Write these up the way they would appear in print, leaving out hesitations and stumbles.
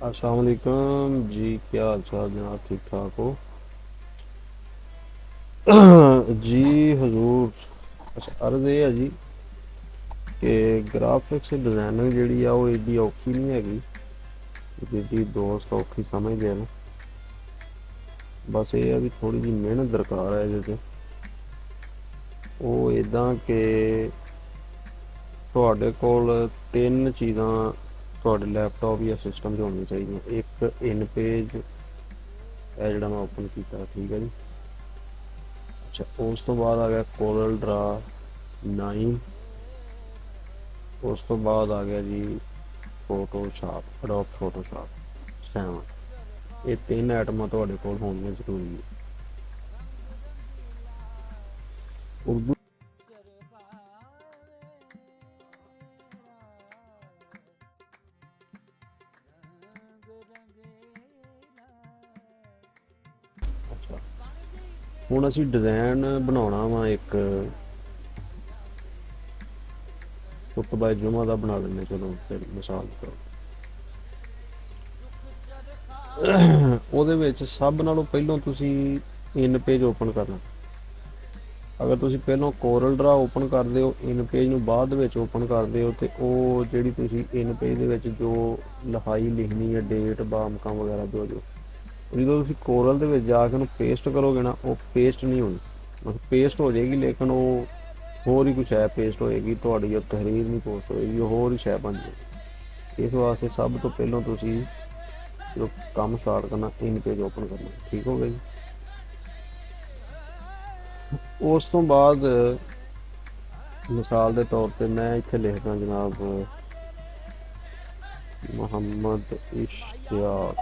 अस्सलाम वालेकुम जी। क्या हाल चाल जनाब, ठीक ठाक हो? जी हजूर। अच्छा, अर्ज़ ये है जी कि ग्राफिक्स डिज़ाइनिंग जी वो एडी औखी नहीं हैगी जिहदी दोस्त औखी समझते हैं ना। बस ये है भी थोड़ी जी मेहनत दरकार है ये वो इदा कि ਤੁਹਾਡੇ ਕੋਲ ਤਿੰਨ ਚੀਜ਼ਾਂ ਤੁਹਾਡੇ ਲੈਪਟਾਪ ਜਾਂ ਸਿਸਟਮ 'ਚ ਹੋਣੀਆਂ ਚਾਹੀਦੀਆਂ। ਇੱਕ ਇਨ ਪੇਜ ਇਹ ਜਿਹੜਾ ਮੈਂ ਓਪਨ ਕੀਤਾ, ਠੀਕ ਹੈ ਜੀ। ਅੱਛਾ, ਉਸ ਤੋਂ ਬਾਅਦ ਆ ਗਿਆ ਕੋਰਲ ਡਰਾ 9। ਉਸ ਤੋਂ ਬਾਅਦ ਆ ਗਿਆ ਜੀ ਫੋਟੋਸ਼ਾਪ, ਅਡੋਬ ਫੋਟੋਸ਼ਾਪ 7। ਇਹ ਤਿੰਨ ਆਈਟਮਾਂ ਤੁਹਾਡੇ ਕੋਲ ਹੋਣੀਆਂ ਜ਼ਰੂਰੀ ਹੈ। ਉਰਦੂ ਅੱਛਾ, ਹੁਣ ਅਸੀਂ ਡਿਜ਼ਾਈਨ ਬਣਾਉਣਾ ਵਾ ਇੱਕ ਖੁਤਬਾ ਜੁਮਾ ਦਾ ਬਣਾ ਲੈਂਦੇ। ਚਲੋ ਫਿਰ ਮਿਸਾਲ ਕਰੋ, ਉਹਦੇ ਵਿੱਚ ਸਭ ਨਾਲੋਂ ਪਹਿਲਾਂ ਤੁਸੀਂ ਇਨ ਪੇਜ ਓਪਨ ਕਰਨਾ। ਅਗਰ ਤੁਸੀਂ ਪਹਿਲਾਂ ਕੋਰਲ ਡਰਾ ਓਪਨ ਕਰਦੇ ਹੋ, ਇਨ ਪੇਜ ਨੂੰ ਬਾਅਦ ਵਿੱਚ ਓਪਨ ਕਰਦੇ ਹੋ, ਤੇ ਉਹ ਜਿਹੜੀ ਤੁਸੀਂ ਇਨ ਪੇਜ ਦੇ ਵਿੱਚ ਜੋ ਲਿਖਾਈ ਲਿਖਣੀ ਹੈ, ਡੇਟ ਬਾਮਕਾਂ ਵਗੈਰਾ ਜੋ ਜਦੋਂ ਤੁਸੀਂ ਕੋਰਲ ਦੇ ਵਿੱਚ ਜਾ ਕੇ ਉਹਨੂੰ ਪੇਸਟ ਕਰੋਗੇ ਨਾ, ਉਹ ਪੇਸਟ ਨਹੀਂ ਹੋਣੀ। ਮਤਲਬ ਪੇਸਟ ਹੋ ਜਾਏਗੀ ਲੇਕਿਨ ਉਹ ਹੋਰ ਹੀ ਕੁਛ ਹੈ ਪੇਸਟ ਹੋਏਗੀ, ਤੁਹਾਡੀ ਉਹ ਤਹਿਰੀਰ ਨਹੀਂ ਪੋਸਟ ਹੋਏਗੀ, ਉਹ ਹੋਰ ਹੀ ਸ਼ੈ ਬਣ ਜਾਏਗੀ। ਇਸ ਵਾਸਤੇ ਸਭ ਤੋਂ ਪਹਿਲਾਂ ਤੁਸੀਂ ਜੋ ਕੰਮ ਸਟਾਰਟ ਕਰਨਾ, ਇਨ ਪੇਜ ਓਪਨ ਕਰਨਾ। ਠੀਕ ਹੋ ਗਿਆ ਜੀ। ਉਸ ਤੋਂ ਬਾਅਦ ਮਿਸਾਲ ਦੇ ਤੌਰ ਤੇ ਮੈਂ ਇੱਥੇ ਲਿਖਦਾ ਜਨਾਬ ਮੁਹੰਮਦ ਇਸ਼ਤਿਆਕ।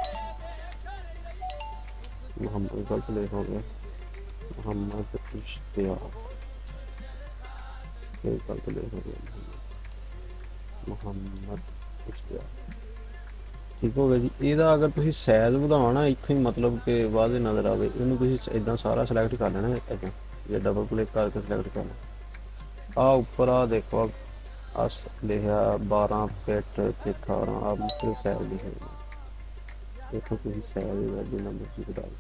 ਮੁਹੰਮਦ ਗਲਤ ਲਿਖ ਹੋ ਗਿਆ, ਮੁਹੰਮਦ ਇਸ਼ਤਿਆਕ ਗਲਤ ਲਿਖ ਹੋ ਗਿਆ, ਮੁਹੰਮਦ ਇਸ਼ਤਿਆਕ। ਠੀਕ ਹੋ ਗਿਆ ਜੀ। ਇਹਦਾ ਅਗਰ ਤੁਸੀਂ ਸਾਈਜ਼ ਵਧਾਉਣਾ ਇੱਥੇ ਹੀ ਮਤਲਬ ਕਿ ਵਾਧੇ ਨਜ਼ਰ ਆਵੇ, ਇਹਨੂੰ ਤੁਸੀਂ ਇਦਾਂ ਸਾਰਾ ਸਿਲੈਕਟ ਕਰ ਲੈਣਾ। ਇਦਾਂ ਜੇ ਡਬਲ ਕਲਿੱਕ ਕਰਕੇ ਸਿਲੈਕਟ ਕਰਨਾ, ਆ ਉੱਪਰ ਆ ਦੇਖੋ ਅਸ ਲਿਖਿਆ 12 ਫਿਟ ਤੇ 18 ਆ ਮੁਖਤਲਿਫ ਸਾਈਜ਼ ਲਿਖੇ ਦੇਖੋ, ਤੁਸੀਂ ਸਾਈਜ਼ ਦਾ ਜਿੰਨਾ ਮਰਜ਼ੀ ਵਧਾ ਲਓ।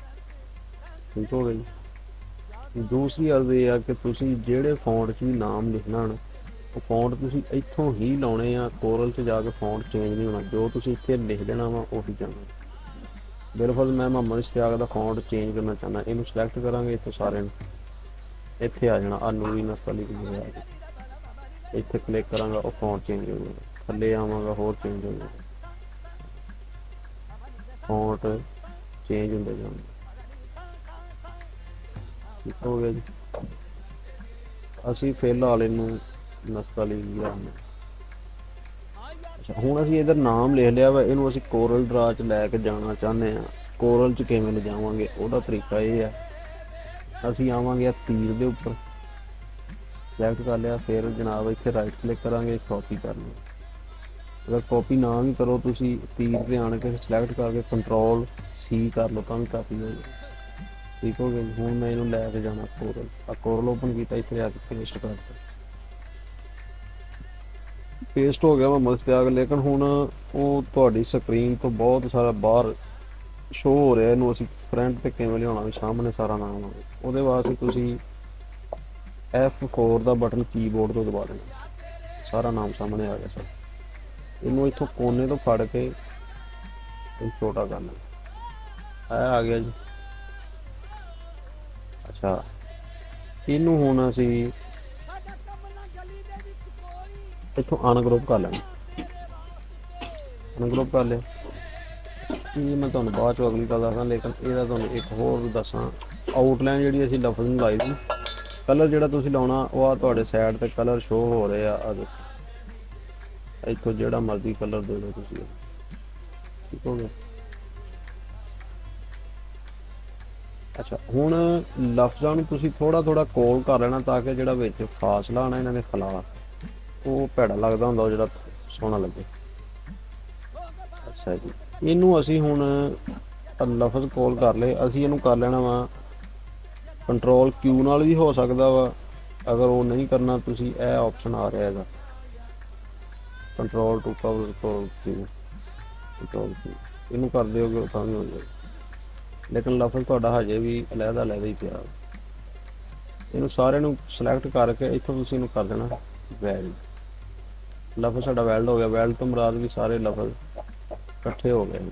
ਠੀਕ ਹੋ ਗਿਆ ਜੀ। ਦੂਸਰੀ ਅਰਜ਼ ਇਹ ਆ ਕਿ ਤੁਸੀਂ ਜਿਹੜੇ ਫੌਂਟ 'ਚ ਵੀ ਨਾਮ ਲਿਖਣਾ ਨਾ, ਉਹ ਫੌਂਟ ਤੁਸੀਂ ਇੱਥੋਂ ਹੀ ਲਾਉਣੇ ਆ। ਕੋਰਲ 'ਚ ਜਾ ਕੇ ਫੌਂਟ ਚੇਂਜ ਨਹੀਂ ਹੋਣਾ, ਜੋ ਤੁਸੀਂ ਇੱਥੇ ਲਿਖ ਦੇਣਾ ਵਾ ਉਹੀ ਜਾਣਾ। ਬਿਲਕੁਲ ਮੈਂ ਮੁਹੰਮਦ ਇਸ਼ਤਿਆਕ ਦਾ ਫੌਂਟ ਚੇਂਜ ਕਰਨਾ ਚਾਹੁੰਦਾ, ਇਹਨੂੰ ਸਿਲੈਕਟ ਕਰਾਂਗੇ ਇੱਥੇ ਸਾਰੇ ਨੂੰ, ਇੱਥੇ ਆ ਜਾਣਾ ਆ ਨੂਰੀ ਨਸਤਲੀ ਲਿਖਿਆ, ਇੱਥੇ ਕਲਿੱਕ ਕਰਾਂਗਾ ਉਹ ਫੌਂਟ ਚੇਂਜ ਹੋ ਜਾਏਗਾ। ਥੱਲੇ ਆਵਾਂਗਾ ਹੋਰ ਚੇਂਜ ਹੋ ਜਾਏਗਾ, ਫੌਂਟ ਚੇਂਜ ਹੁੰਦੇ ਜਾਣਗੇ। ਠੀਕ ਹੋ ਗਿਆ ਜੀ। ਅਸੀਂ ਫਿਲਹਾਲ ਇਹਨੂੰ ਨਸਤਲੀ ਲਿਆਉਂਦੇ। ਅੱਛਾ, ਹੁਣ ਅਸੀਂ ਇਧਰ ਨਾਮ ਲਿਖ ਲਿਆ ਵਾ, ਇਹਨੂੰ ਅਸੀਂ ਕੋਰਲ ਡਰਾ 'ਚ ਲੈ ਕੇ ਜਾਣਾ ਚਾਹੁੰਦੇ ਹਾਂ। ਕੋਰਲ 'ਚ ਕਿਵੇਂ ਲਿਜਾਵਾਂਗੇ, ਉਹਦਾ ਤਰੀਕਾ ਇਹ ਹੈ, ਅਸੀਂ ਆਵਾਂਗੇ ਤੀਰ ਦੇ ਉੱਪਰ, ਸਿਲੈਕਟ ਕਰ ਲਿਆ, ਫਿਰ ਜਨਾਬ ਇੱਥੇ ਰਾਈਟ ਕਲਿੱਕ ਕਰਾਂਗੇ, ਕਾਪੀ ਕਰਨੀ। ਅਗਰ ਕਾਪੀ ਨਾ ਵੀ ਕਰੋ, ਤੁਸੀਂ ਤੀਰ 'ਤੇ ਆਣ ਕੇ ਸਿਲੈਕਟ ਕਰਕੇ ਕੰਟਰੋਲ C ਕਰ ਲਓ ਤਾਂ ਵੀ ਕਾਪੀ ਹੋ ਜਾਏ। ਠੀਕ ਹੋ ਗਿਆ ਜੀ। ਹੁਣ ਮੈਂ ਇਹਨੂੰ ਲੈ ਕੇ ਜਾਣਾ ਕੋਰਲ, ਆ ਕੋਰਲ ਓਪਨ ਕੀਤਾ, ਇੱਥੇ ਆ ਕੇ ਪੇਸਟ ਕਰ ਦਿੱਤਾ, ਪੇਸਟ ਹੋ ਗਿਆ ਮੁਹੰਮਦ ਇਸ਼ਤਿਆਕ। ਲੇਕਿਨ ਹੁਣ ਉਹ ਤੁਹਾਡੀ ਸਕਰੀਨ ਤੋਂ ਬਹੁਤ ਸਾਰਾ ਬਾਹਰ ਸ਼ੋ ਹੋ ਰਿਹਾ। ਇਹਨੂੰ ਅਸੀਂ ਫਰੰਟ ਤੇ ਕਿਵੇਂ ਲਿਆਉਣਾ ਵੀ ਸਾਹਮਣੇ ਸਾਰਾ ਨਾਮ ਆਵੇ, ਉਹਦੇ ਵਾਸਤੇ ਤੁਸੀਂ F4 ਦਾ ਬਟਨ ਕੀਬੋਰਡ ਤੋਂ ਦਬਾ ਦੇਣਾ, ਸਾਰਾ ਨਾਮ ਸਾਹਮਣੇ ਆ ਗਿਆ ਸਰ। ਇਹਨੂੰ ਇੱਥੋਂ ਕੋਨੇ ਤੋਂ ਫੜ ਕੇ ਛੋਟਾ ਕਰਨਾ, ਇਹ ਆ ਗਿਆ ਜੀ। ਅੱਛਾ, ਇਹਨੂੰ ਹੁਣ ਅਸੀਂ ਇੱਥੋਂ ਅਨਗਰੁੱਪ ਕਰ ਲੈਣਾ, ਅਨਗਰੁੱਪ ਕਰ ਲਿਆ। ਇਹ ਮੈਂ ਤੁਹਾਨੂੰ ਬਾਅਦ ਚੋਂ ਅਗਲੀ ਗੱਲ ਦੱਸਦਾ, ਲੇਕਿਨ ਇਹਦਾ ਤੁਹਾਨੂੰ ਇੱਕ ਹੋਰ ਦੱਸਾਂ, ਆਊਟਲਾਈਨ ਜਿਹੜੀ ਅਸੀਂ ਲਫ਼ਜ਼ ਨੂੰ ਲਾਈ ਸੀ, ਕਲਰ ਜਿਹੜਾ ਤੁਸੀਂ ਲਾਉਣਾ ਉਹ ਆ ਤੁਹਾਡੇ ਸਾਈਡ ਤੇ ਕਲਰ ਸ਼ੋ ਹੋ ਰਹੇ ਆ, ਇੱਥੋਂ ਜਿਹੜਾ ਮਰਜ਼ੀ ਕਲਰ ਦੇ ਦਿਓ ਤੁਸੀਂ। ਠੀਕ ਹੋ ਗਿਆ। ਅੱਛਾ, ਹੁਣ ਲਫ਼ਜ਼ਾਂ ਨੂੰ ਤੁਸੀਂ ਥੋੜਾ ਥੋੜਾ ਕੋਲ ਕਰ ਲੈਣਾ ਤਾਂ ਕਿ ਜਿਹੜਾ ਵਿੱਚ ਫਾਸਲਾ ਆਣਾ ਇਹਨਾਂ ਦੇ ਖਿਲਾਫ ਉਹ ਭੈੜਾ ਲੱਗਦਾ ਹੁੰਦਾ, ਉਹ ਜਿਹੜਾ ਸੋਹਣਾ ਲੱਗੇ। ਅੱਛਾ ਜੀ, ਇਹਨੂੰ ਅਸੀਂ ਹੁਣ ਲਫ਼ਜ਼ ਕੋਲ ਕਰ ਲਏ, ਅਸੀਂ ਇਹਨੂੰ ਕਰ ਲੈਣਾ ਵਾ ਕੰਟਰੋਲ Q ਨਾਲ ਵੀ ਹੋ ਸਕਦਾ ਵਾ। ਅਗਰ ਉਹ ਨਹੀਂ ਕਰਨਾ ਤੁਸੀਂ ਇਹ ਆਪਸ਼ਨ ਆ ਰਿਹਾ ਇਹਦਾ control to cover, control Q। ਇਹਨੂੰ ਕਰ ਦਿਓਗੇ ਤਾਂ ਵੀ ਹੋ ਜਾਏਗਾ, ਲੇਕਿਨ ਲਫ਼ਜ਼ ਤੁਹਾਡਾ ਹਜੇ ਵੀ ਅਲੱਗਾ ਹੀ ਪਿਆ। ਇਹਨੂੰ ਸਾਰੇ ਨੂੰ ਸਿਲੈਕਟ ਕਰਕੇ ਇੱਥੋਂ ਤੁਸੀਂ ਇਹਨੂੰ ਕਰ ਦੇਣਾ ਵੈਲਡ। ਲਫ਼ਜ਼ ਸਾਡਾ ਵੈਲਡ ਹੋ ਗਿਆ। ਵੈਲਡ ਤੋਂ ਮੁਰਾਦ ਵੀ ਸਾਰੇ ਲਫ਼ਜ਼ ਇਕੱਠੇ ਹੋ ਗਏ ਨੇ।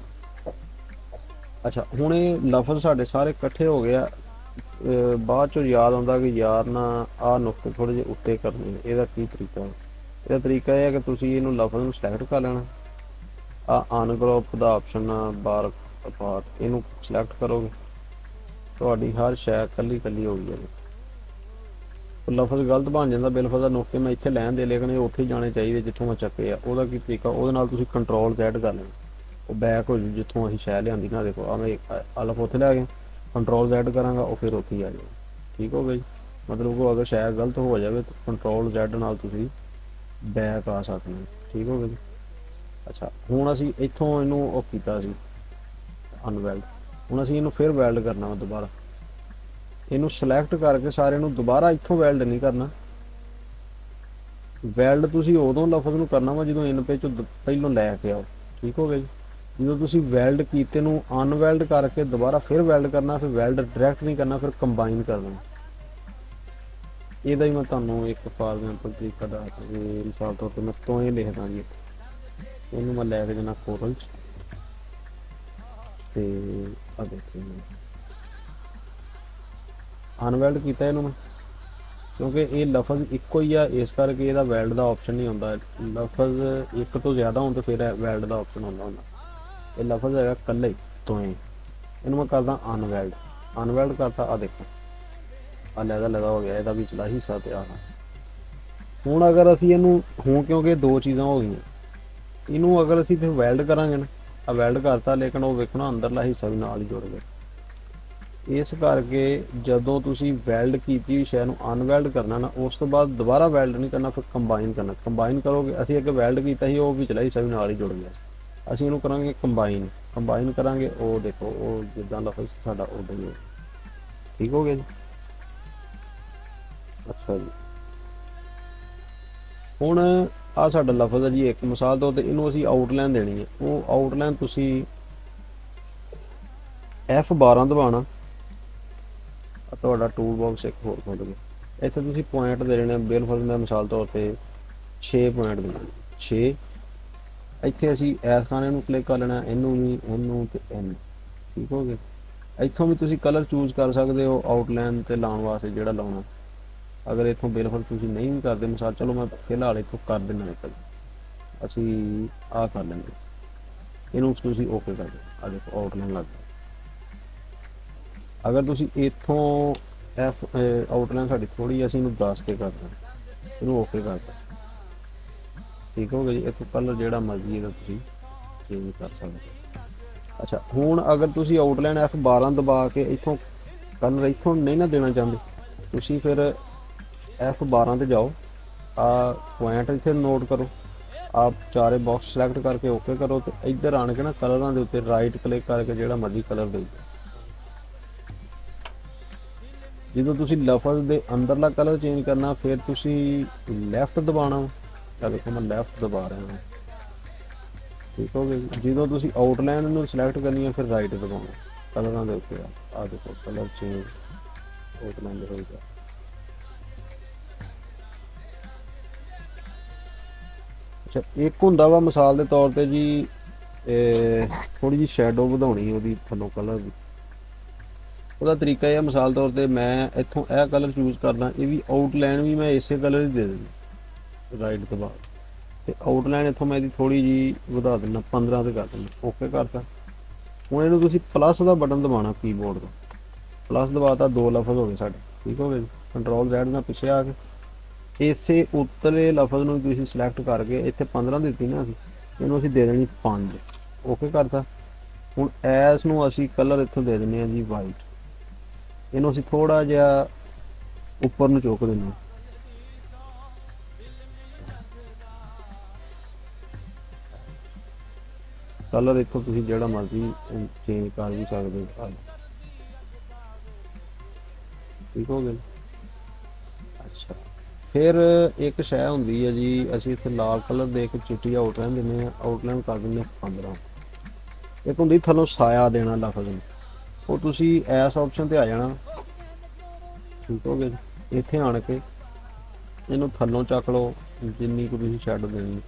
ਅੱਛਾ, ਹੁਣ ਇਹ ਲਫ਼ਜ਼ ਸਾਡੇ ਸਾਰੇ ਇਕੱਠੇ ਹੋ ਗਏ ਆ। ਬਾਅਦ ਚੋਂ ਯਾਦ ਆਉਂਦਾ ਕਿ ਯਾਰ ਨਾ ਆਹ ਨੁਕਤੇ ਥੋੜ੍ਹੇ ਜਿਹੇ ਉੱਤੇ ਕਰਨੇ ਨੇ। ਇਹਦਾ ਕੀ ਤਰੀਕਾ ਹੈ? ਇਹਦਾ ਤਰੀਕਾ ਇਹ ਹੈ ਕਿ ਤੁਸੀਂ ਇਹਨੂੰ ਲਫ਼ਜ਼ ਨੂੰ ਸਿਲੈਕਟ ਕਰ ਲੈਣਾ। ਅਨਗਰੁੱਪ ਦਾ ਆਪਸ਼ਨ ਬਾਰ ਅਪਾਰਟ, ਇਹਨੂੰ ਸਿਲੈਕਟ ਕਰੋਗੇ, ਤੁਹਾਡੀ ਹਰ ਸ਼ੈ ਕੱਲੀ ਕੱਲੀ ਹੋ ਗਈ ਹੈ। ਲਫ਼ਜ਼ ਗਲਤ ਬਣ ਜਾਂਦਾ। ਬਿਲਫਜ਼ ਦਾ ਨੁਕਤੇ ਮੈਂ ਇੱਥੇ ਲੈਣ ਦੇ, ਲੇਕਿਨ ਇਹ ਉੱਥੇ ਜਾਣੇ ਚਾਹੀਦੇ ਜਿੱਥੋਂ ਮੈਂ ਚੱਕੇ ਆ। ਉਹਦਾ ਕੀ ਤਰੀਕਾ? ਉਹਦੇ ਨਾਲ ਤੁਸੀਂ ਕੰਟਰੋਲ Z ਕਰ ਲੈਣਾ, ਉਹ ਬੈਕ ਹੋ ਜੂ ਜਿੱਥੋਂ ਅਸੀਂ ਸ਼ੈ ਲਿਆਂਦੀ ਨਾ। ਦੇਖੋ ਮੈਂ ਅਲਫ ਉੱਥੇ ਲੈ ਗਿਆ, ਕੰਟਰੋਲ Z ਕਰਾਂਗਾ, ਉਹ ਫਿਰ ਉੱਥੇ ਹੀ ਆ ਜਾਏਗਾ। ਠੀਕ ਹੋ ਗਿਆ ਜੀ। ਮਤਲਬ ਕਿ ਅਗਰ ਸ਼ੈ ਗਲਤ ਹੋ ਜਾਵੇ ਤਾਂ ਕੰਟਰੋਲ Z ਨਾਲ ਤੁਸੀਂ ਬੈਕ ਆ ਸਕਦੇ ਹੋ। ਠੀਕ ਹੋ ਗਿਆ ਜੀ। ਅੱਛਾ, ਹੁਣ ਅਸੀਂ ਇੱਥੋਂ ਇਹਨੂੰ ਉਹ ਕੀਤਾ ਸੀ ਅਨਵੈਲਡ, ਹੁਣ ਅਸੀਂ ਇਹਨੂੰ ਫਿਰ ਵੈਲਡ ਕਰਨਾ ਵਾ ਦੁਬਾਰਾ। ਇਹਨੂੰ ਸਿਲੈਕਟ ਕਰਕੇ ਸਾਰੇ ਨੂੰ ਦੁਬਾਰਾ ਇੱਥੋਂ ਵੈਲਡ ਨਹੀਂ ਕਰਨਾ। ਵੈਲਡ ਤੁਸੀਂ ਉਦੋਂ ਲਫ਼ਜ਼ ਨੂੰ ਕਰਨਾ ਵਾ ਜਦੋਂ ਇਨ ਪੇ ਚੋਂ ਪਹਿਲੋਂ ਲੈ ਕੇ ਆਓ। ਠੀਕ ਹੋ ਗਿਆ ਜੀ। ਜਦੋਂ ਤੁਸੀਂ ਵੈਲਡ ਕੀਤੇ ਨੂੰ ਅਨਵੈਲਡ ਕਰਕੇ ਦੁਬਾਰਾ ਫਿਰ ਵੈਲਡ ਕਰਨਾ, ਫਿਰ ਵੈਲਡ ਡਾਇਰੈਕਟ ਨਹੀਂ ਕਰਨਾ, ਫਿਰ ਕੰਬਾਈਨ ਕਰਨਾ। ਇਹਦਾ ਹੀ ਮੈਂ ਤੁਹਾਨੂੰ ਇੱਕ ਫਾਰ ਐਗਜ਼ਾਮਪਲ ਤਰੀਕਾ ਦੱਸਦਾ। ਮਿਸਾਲ ਤੌਰ 'ਤੇ ਮੈਂ ਤੋਏ ਲਿਖਦਾ ਜੀ, ਇਹਨੂੰ ਮੈਂ ਲੈ ਕੇ ਜਾਣਾ ਕੋਰਲ 'ਚ, ਤੇ ਆ ਦੇਖੋ ਅਨਵੈਲਡ ਕੀਤਾ ਇਹਨੂੰ ਮੈਂ, ਕਿਉਂਕਿ ਇਹ ਲਫ਼ਜ਼ ਇੱਕੋ ਹੀ ਆ, ਇਸ ਕਰਕੇ ਇਹਦਾ ਵੈਲਡ ਦਾ ਆਪਸ਼ਨ ਨਹੀਂ ਹੁੰਦਾ। ਲਫ਼ਜ਼ ਇੱਕ ਤੋਂ ਜ਼ਿਆਦਾ ਹੋਣ ਤਾਂ ਫਿਰ ਵੈਲਡ ਦਾ ਆਪਸ਼ਨ ਹੁੰਦਾ। ਇਹ ਲਫ਼ਜ਼ ਹੈਗਾ ਇਕੱਲੇ ਤੋਏ, ਇਹਨੂੰ ਮੈਂ ਕਰਦਾ ਅਨਵੈਲਡ। ਅਨਵੈਲਡ ਕਰਤਾ, ਆ ਦੇਖੋ ਆ ਲਹਿਦਾ ਹੋ ਗਿਆ, ਇਹਦਾ ਵਿਚਲਾ ਹਿੱਸਾ ਤੇ ਆਹ। ਹੁਣ ਅਗਰ ਅਸੀਂ ਇਹਨੂੰ ਕਿਉਂਕਿ ਦੋ ਚੀਜ਼ਾਂ ਹੋ ਗਈਆਂ, ਇਹਨੂੰ ਅਗਰ ਅਸੀਂ ਫਿਰ ਵੈਲਡ ਕਰਾਂਗੇ ਨਾ, ਆ ਵੈਲਡ ਕਰਤਾ, ਲੇਕਿਨ ਉਹ ਵੇਖਣਾ ਅੰਦਰਲਾ ਹਿੱਸਾ ਵੀ ਨਾਲ ਹੀ ਜੁੜ ਗਿਆ। ਇਸ ਕਰਕੇ ਜਦੋਂ ਤੁਸੀਂ ਵੈਲਡ ਕੀਤੀ ਸ਼ੈ ਨੂੰ ਅਨਵੈਲਡ ਕਰਨਾ ਨਾ, ਉਸ ਤੋਂ ਬਾਅਦ ਦੁਬਾਰਾ ਵੈਲਡ ਨਹੀਂ ਕਰਨਾ, ਫਿਰ ਕੰਬਾਈਨ ਕਰਨਾ। ਕੰਬਾਈਨ ਕਰੋਗੇ, ਅਸੀਂ ਅੱਗੇ ਵੈਲਡ ਕੀਤਾ ਸੀ, ਉਹ ਵਿਚਲਾ ਹਿੱਸਾ ਵੀ ਨਾਲ ਹੀ ਜੁੜ ਗਿਆ। ਅਸੀਂ ਇਹਨੂੰ ਕਰਾਂਗੇ ਕੰਬਾਈਨ ਕਰਾਂਗੇ, ਉਹ ਦੇਖੋ ਉਹ ਜਿੱਦਾਂ ਲਫ਼ਜ਼ ਸਾਡਾ ਉਦਾਂ ਹੀ ਹੋ। ਠੀਕ ਹੋ ਗਿਆ ਜੀ। ਅੱਛਾ ਜੀ, ਹੁਣ ਆ ਸਾਡਾ ਲਫ਼ਜ਼ ਹੈ ਜੀ। ਇੱਕ ਮਿਸਾਲ ਤੌਰ ਤੇ ਇਹਨੂੰ ਅਸੀਂ ਆਊਟਲਾਈਨ ਦੇਣੀ ਹੈ। ਉਹ ਆਊਟਲਾਈਨ ਤੁਸੀਂ F12 ਦਬਾਉਣਾ, ਤੁਹਾਡਾ ਟੂਲ ਬਾਕਸ ਇੱਕ ਹੋਰ ਖੁੱਲ ਗਿਆ। ਇੱਥੇ ਤੁਸੀਂ ਪੁਆਇੰਟ ਦੇ ਦੇਣੇ। ਬਿਲਕੁਲ ਮੈਂ ਮਿਸਾਲ ਤੌਰ ਤੇ 6 ਪੁਆਇੰਟ ਦੇਣੇ, 6। ਇੱਥੇ ਅਸੀਂ ਇਸ ਖਾਨੇ ਨੂੰ ਕਲਿੱਕ ਕਰ ਲੈਣਾ, ਇਹਨੂੰ ਵੀ, ਇਹਨੂੰ ਤੇ ਇਹਨੂੰ। ਠੀਕ ਹੋ ਗਿਆ। ਇੱਥੋਂ ਵੀ ਤੁਸੀਂ ਕਲਰ ਚੂਜ਼ ਕਰ ਸਕਦੇ ਹੋ ਆਊਟਲਾਈਨ ਤੇ ਲਾਉਣ ਵਾਸਤੇ ਜਿਹੜਾ ਲਾਉਣਾ। ਅਗਰ ਇੱਥੋਂ ਬਿਲਕੁਲ ਤੁਸੀਂ ਨਹੀਂ ਵੀ ਕਰਦੇ, ਮਿਸਾਲ ਚਲੋ ਮੈਂ ਫਿਲਹਾਲ ਇੱਥੋਂ ਕਰ ਦਿੰਦਾ, ਅਸੀਂ ਆਹ ਕਰ ਲੈਂਦੇ, ਇਹਨੂੰ ਤੁਸੀਂ ਓਕੇ ਕਰ ਦਿਓ। ਆ ਦੇਖੋ ਆਊਟਲਾਈਨ ਲੱਗ ਗਿਆ। ਅਗਰ ਤੁਸੀਂ ਇੱਥੋਂ ਆਊਟਲਾਈਨ ਸਾਡੀ ਥੋੜੀ, ਅਸੀਂ ਇਹਨੂੰ 10 ਤੇ ਕਰ ਦਿੰਦੇ, ਇਹਨੂੰ ਓਕੇ ਕਰ ਦਿਓ। ਠੀਕ ਹੋ ਗਿਆ ਜੀ। ਇੱਥੋਂ ਕਲਰ ਜਿਹੜਾ ਮਰਜ਼ੀ ਇਹਦਾ ਤੁਸੀਂ ਚੇਂਜ ਕਰ ਸਕਦੇ। ਅੱਛਾ, ਹੁਣ ਅਗਰ ਤੁਸੀਂ ਆਊਟਲਾਈਨ F12 ਦਬਾ ਕੇ ਇੱਥੋਂ ਕਲਰ ਇੱਥੋਂ ਨਹੀਂ ਨਾ ਦੇਣਾ ਚਾਹੁੰਦੇ, ਤੁਸੀਂ ਫਿਰ F12 ਤੇ ਜਾਓ, ਆ ਪੁਆਇੰਟ ਇੱਥੇ ਨੋਟ ਕਰੋ, ਆਪ ਚਾਰੇ ਬਾਕਸ ਸਿਲੈਕਟ ਕਰਕੇ ਓਕੇ ਕਰੋ, ਤੇ ਇੱਧਰ ਆਣ ਕੇ ਨਾ ਕਲਰਾਂ ਦੇ ਉੱਤੇ ਰਾਈਟ ਕਲਿੱਕ ਕਰਕੇ ਜਿਹੜਾ ਮਰਜ਼ੀ ਕਲਰ ਦੇ ਦਿਓ। ਜਦੋਂ ਤੁਸੀਂ ਲਫ਼ਜ਼ ਦੇ ਅੰਦਰਲਾ ਕਲਰ ਚੇਂਜ ਕਰਨਾ, ਫਿਰ ਤੁਸੀਂ ਲੈਫਟ ਦਬਾਉਣਾ। ਤਾਂ ਦੇਖੋ ਮੈਂ ਲੈਫਟ ਦਬਾ ਰਿਹਾ ਹਾਂ। ਠੀਕ ਹੋ ਗਿਆ ਜੀ। ਜਦੋਂ ਤੁਸੀਂ ਆਊਟਲਾਈਨ ਨੂੰ ਸਿਲੈਕਟ ਕਰਨੀ ਹੈ, ਫਿਰ ਰਾਈਟ ਦਬਾਉਣਾ ਕਲਰਾਂ ਦੇ ਉੱਤੇ। ਆ ਦੇਖੋ ਕਲਰ ਚੇਂਜ ਆਊਟਲਾਈਨ ਦੇ ਹੋਏਗਾ। ਅੱਛਾ, ਇੱਕ ਹੁੰਦਾ ਵਾ ਮਿਸਾਲ ਦੇ ਤੌਰ ਤੇ ਜੀ, ਥੋੜੀ ਜਿਹੀ ਸ਼ੈਡੋ ਵਧਾਉਣੀ ਉਹਦੀ ਥੱਲੋਂ ਕਲਰ ਦੀ। ਉਹਦਾ ਤਰੀਕਾ ਇਹ, ਮਿਸਾਲ ਤੌਰ ਤੇ ਮੈਂ ਇੱਥੋਂ ਇਹ ਕਲਰ ਚੂਜ਼ ਕਰਦਾ, ਇਹ ਵੀ ਆਊਟਲਾਈਨ ਵੀ ਮੈਂ ਇਸੇ ਕਲਰ ਹੀ ਦੇ ਦੇਣੀ ਰਾਈਟ ਤੋਂ ਬਾਅਦ, ਤੇ ਆਊਟਲਾਈਨ ਇੱਥੋਂ ਮੈਂ ਇਹਦੀ ਥੋੜੀ ਜਿਹੀ ਵਧਾ ਦਿੰਦਾ, 15 ਤੇ ਕਰ ਦਿੰਦਾ, ਓਕੇ ਕਰਤਾ। ਹੁਣ ਇਹਨੂੰ ਤੁਸੀਂ ਪਲੱਸ ਦਾ ਬਟਨ ਦਬਾਉਣਾ ਕੀਬੋਰਡ ਦਾ, ਪਲੱਸ ਦਬਾਤਾ, ਦੋ ਲਫ਼ਜ਼ ਹੋ ਗਏ ਸਾਡੇ। ਠੀਕ ਹੋ ਗਏ ਜੀ। ਕੰਟਰੋਲ Z ਨਾਲ ਪਿੱਛੇ ਆ ਕੇ ਇਸੇ ਉੱਤਲੇ ਲਫ਼ਜ਼ ਨੂੰ ਤੁਸੀਂ ਸਿਲੈਕਟ ਕਰਕੇ, ਇੱਥੇ 15 ਦਿੱਤੀ ਨਾ ਅਸੀਂ, ਇਹਨੂੰ ਅਸੀਂ ਦੇ ਦੇਣੀ 5, ਓਕੇ ਕਰਤਾ। ਹੁਣ ਐਸ ਨੂੰ ਅਸੀਂ ਕਲਰ ਇੱਥੋਂ ਦੇ ਦਿੰਦੇ ਹਾਂ ਜੀ ਵਾਈਟ, ਇਹਨੂੰ ਅਸੀਂ ਥੋੜਾ ਜਿਹਾ ਉੱਪਰ ਨੂੰ ਚੁੱਕ ਦਿੰਦੇ ਹਾਂ। ਕਲਰ ਇੱਥੋਂ ਤੁਸੀਂ ਜਿਹੜਾ ਮਰਜ਼ੀ ਚੇਂਜ ਕਰ ਵੀ ਸਕਦੇ ਹੋ। ਠੀਕ ਹੋ ਗਿਆ। ਅੱਛਾ, ਫਿਰ ਇੱਕ ਸ਼ੈ ਹੁੰਦੀ ਹੈ ਜੀ, ਅਸੀਂ ਇੱਥੇ ਲਾਲ ਕਲਰ ਦੇ ਕੇ ਚਿੱਟੀ ਆਊਟਲਾਈਨ ਦਿੰਦੇ ਹਾਂ, ਆਊਟਲਾਈਨ ਕਰ ਦਿੰਦੇ ਹਾਂ 15। ਇੱਕ ਹੁੰਦੀ ਥੱਲੋਂ ਸਾਇਆ ਦੇਣਾ ਲਫ਼ਜ਼ ਨੂੰ, ਉਹ ਤੁਸੀਂ ਇਸ ਆਪਸ਼ਨ ਤੇ ਆ ਜਾਣਾ। ਠੀਕ ਹੋ ਗਿਆ ਜੀ। ਇੱਥੇ ਆਣ ਕੇ ਇਹਨੂੰ ਥੱਲੋਂ ਚੱਕ ਲਓ ਜਿੰਨੀ ਕੁ ਤੁਸੀਂ ਸ਼ੈਡੋ ਦੇਣੀ।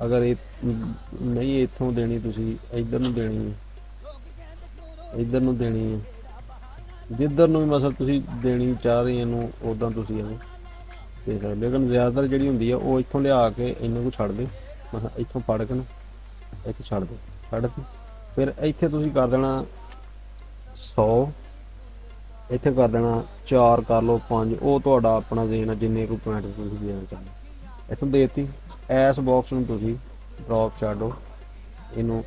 ਅਗਰ ਇਹ ਨਹੀਂ ਇੱਥੋਂ ਦੇਣੀ, ਤੁਸੀਂ ਇੱਧਰ ਨੂੰ ਦੇਣੀ ਹੈ, ਇੱਧਰ ਨੂੰ ਦੇਣੀ ਹੈ, ਜਿੱਧਰ ਨੂੰ ਵੀ ਮਤਲਬ ਤੁਸੀਂ ਦੇਣੀ ਚਾਹ ਰਹੇ ਇਹਨੂੰ ਉੱਦਾਂ ਤੁਸੀਂ ਇਹਨੂੰ ਦੇ ਸਕਦੇ। ਲੇਕਿਨ ਜ਼ਿਆਦਾਤਰ ਜਿਹੜੀ ਹੁੰਦੀ ਆ ਉਹ ਇੱਥੋਂ ਲਿਆ ਕੇ ਇਹਨੂੰ ਛੱਡ ਦੇ, ਮਤਲਬ ਇੱਥੋਂ ਫੜ ਕੇ ਨਾ ਇੱਥੇ ਛੱਡ ਦੇ, ਛੱਡ ਕੇ ਫਿਰ ਇੱਥੇ ਤੁਸੀਂ ਕਰ ਦੇਣਾ 100, ਇੱਥੇ ਕਰ ਦੇਣਾ 4, ਕਰ ਲਓ 5, ਉਹ ਤੁਹਾਡਾ ਆਪਣਾ ਦੇਣਾ ਜਿੰਨੇ ਕੋਈ ਪੁਆਇੰਟ ਤੁਸੀਂ ਦੇਣਾ ਚਾਹੁੰਦੇ। ਇੱਥੋਂ ਦੇਤੀ, ਇਸ ਬਾਕਸ ਨੂੰ ਤੁਸੀਂ ਡ੍ਰੌਪ ਛੱਡੋ, ਇਹਨੂੰ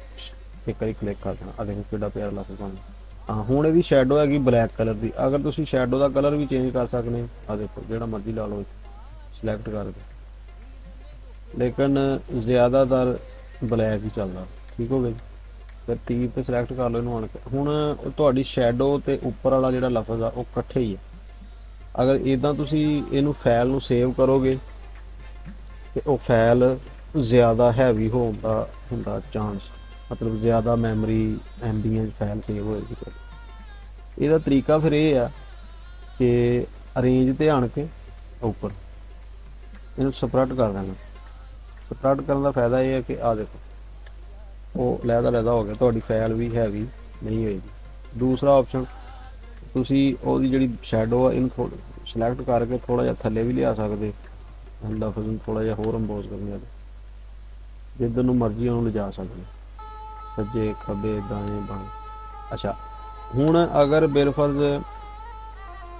ਇੱਕ ਵਾਰੀ ਕਲਿੱਕ ਕਰ ਦੇਣਾ। ਆ ਦੇਖੋ ਕਿੱਡਾ ਪਿਆਰਾ ਲੱਗ ਤੁਹਾਨੂੰ। ਹਾਂ ਹੁਣ ਇਹਦੀ ਸ਼ੈਡੋ ਹੈਗੀ ਬਲੈਕ ਕਲਰ ਦੀ। ਅਗਰ ਤੁਸੀਂ ਸ਼ੈਡੋ ਦਾ ਕਲਰ ਵੀ ਚੇਂਜ ਕਰ ਸਕਦੇ ਹੋ, ਆ ਦੇਖੋ ਜਿਹੜਾ ਮਰਜ਼ੀ ਲਾ ਲਓ, ਸਿਲੈਕਟ ਕਰਕੇ, ਲੇਕਿਨ ਜ਼ਿਆਦਾਤਰ ਬਲੈਕ ਹੀ ਚੱਲਦਾ। ਠੀਕ ਹੋ ਗਿਆ ਜੀ। ਫਿਰ ਤੀਰ ਤੇ ਸਿਲੈਕਟ ਕਰ ਲਓ ਇਹਨੂੰ ਆਣ ਕੇ। ਹੁਣ ਤੁਹਾਡੀ ਸ਼ੈਡੋ ਤੇ ਉੱਪਰ ਵਾਲਾ ਜਿਹੜਾ ਲਫ਼ਜ਼ ਆ ਉਹ ਇਕੱਠੇ ਹੀ ਆ। ਅਗਰ ਇਦਾਂ ਤੁਸੀਂ ਇਹਨੂੰ ਫਾਈਲ ਨੂੰ ਸੇਵ ਕਰੋਗੇ ਤੇ ਉਹ ਫਾਈਲ ਜ਼ਿਆਦਾ ਹੈਵੀ ਹੋਣ ਦਾ ਹੁੰਦਾ ਚਾਂਸ, ਮਤਲਬ ਜ਼ਿਆਦਾ ਮੈਮਰੀ ਐਮਬੀਆਂ ਫਾਈਲ ਸੇਵ ਹੋਏਗੀ। ਇਹਦਾ ਤਰੀਕਾ ਫਿਰ ਇਹ ਆ ਕਿ ਅਰੇਂਜ ਤੇ ਆਣ ਕੇ ਉੱਪਰ ਇਹਨੂੰ ਸਪਰੈਡ ਕਰ ਦੇਣਾ। ਸਪਰੈਡ ਕਰਨ ਦਾ ਫਾਇਦਾ ਇਹ ਹੈ ਕਿ ਆ ਦੇਖੋ ਉਹ ਲਹਿਦਾ ਹੋ ਗਿਆ, ਤੁਹਾਡੀ ਫਾਈਲ ਵੀ ਹੈਵੀ ਨਹੀਂ ਹੋਏਗੀ। ਦੂਸਰਾ ਆਪਸ਼ਨ, ਤੁਸੀਂ ਉਹਦੀ ਜਿਹੜੀ ਸ਼ੈਡੋ ਆ ਇਹਨੂੰ ਸਿਲੈਕਟ ਕਰਕੇ ਥੋੜਾ ਜਿਹਾ ਥੱਲੇ ਵੀ ਲਿਆ ਸਕਦੇ, ਲਫ਼ਜ਼ ਨੂੰ ਥੋੜਾ ਜਿਹਾ ਹੋਰ ਅੰਬੋਜ਼ ਕਰਨਾ, ਜਿੱਧਰ ਨੂੰ ਮਰਜ਼ੀ ਉਹਨੂੰ ਲਿਜਾ ਸਕਦੇ, ਸੱਜੇ ਖੱਬੇ ਦਾएं ਬਾएं। ਅੱਛਾ ਹੁਣ ਅਗਰ ਬਿਲਫਰਜ਼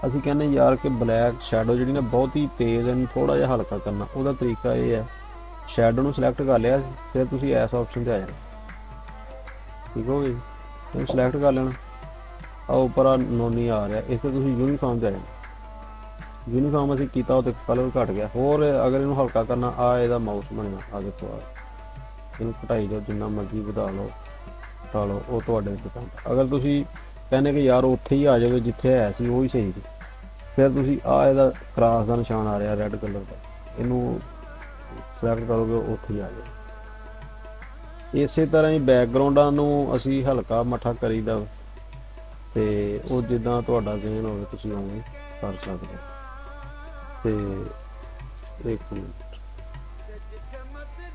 ਅਸੀਂ ਕਹਿੰਦੇ ਯਾਰ ਕਿ ਬਲੈਕ ਸ਼ੈਡੋ ਜਿਹੜੀ ਨਾ ਬਹੁਤ ਹੀ ਤੇਜ਼, ਇਹਨੂੰ ਥੋੜਾ ਜਿਹਾ ਹਲਕਾ ਕਰਨਾ, ਉਹਦਾ ਤਰੀਕਾ ਇਹ ਹੈ ਸ਼ੈਡੋ ਨੂੰ ਸਿਲੈਕਟ ਕਰ ਲਿਆ, ਫਿਰ ਤੁਸੀਂ ਇਸ ਆਪਸ਼ਨ ਤੇ ਆ ਜਾਣਾ। ਠੀਕ ਹੋ ਗਈ, ਇਹਨੂੰ ਸਿਲੈਕਟ ਕਰ ਲੈਣਾ। ਆ ਉੱਪਰ ਆ ਨੋਨੀ ਆ ਰਿਹਾ, ਇੱਥੇ ਤੁਸੀਂ ਯੂਨੀਫਾਰਮ ਤੇ ਆ ਜਾਣਾ। ਯੂਨੀਫਾਰਮ ਅਸੀਂ ਕੀਤਾ, ਉਹ ਤੇ ਕਲਰ ਘਟ ਗਿਆ। ਹੋਰ ਅਗਰ ਇਹਨੂੰ ਹਲਕਾ ਕਰਨਾ, ਆ ਇਹਦਾ ਮਾਊਸ ਬਣਿਆ, ਆ ਦੇਖੋ ਆ ਇਹਨੂੰ ਘਟਾਈ ਜਾਓ, ਜਿੰਨਾ ਮਰਜ਼ੀ ਵਧਾ ਲਓ ਘਟਾ ਲਓ, ਉਹ ਤੁਹਾਡੇ ਡਿਪੈਂਡ। ਅਗਰ ਤੁਸੀਂ ਕਹਿੰਦੇ ਕਿ ਯਾਰ ਉੱਥੇ ਹੀ ਆ ਜਾਵੇ ਜਿੱਥੇ ਹੈ ਸੀ ਉਹ ਹੀ ਸਹੀ ਸੀ, ਫਿਰ ਤੁਸੀਂ ਆ ਇਹਦਾ ਕ੍ਰਾਸ ਦਾ ਨਿਸ਼ਾਨ ਆ ਰਿਹਾ ਰੈੱਡ ਕਲਰ ਦਾ, ਇਹਨੂੰ ਸਿਲੈਕਟ ਕਰੋਗੇ ਉੱਥੇ ਹੀ ਆ ਜਾਵੇ। ਇਸੇ ਤਰ੍ਹਾਂ ਹੀ ਬੈਕਗਰਾਉਂਡਾਂ ਨੂੰ ਅਸੀਂ ਹਲਕਾ ਮੱਠਾ ਕਰੀਦਾ, ਤੇ ਉਹ ਜਿੱਦਾਂ ਤੁਹਾਡਾ ਜ਼ਹਿਨ ਹੋਵੇ ਤੁਸੀਂ ਉਵੇਂ ਕਰ ਸਕਦੇ। ਤੇ ਇੱਕ ਮਿੰਟ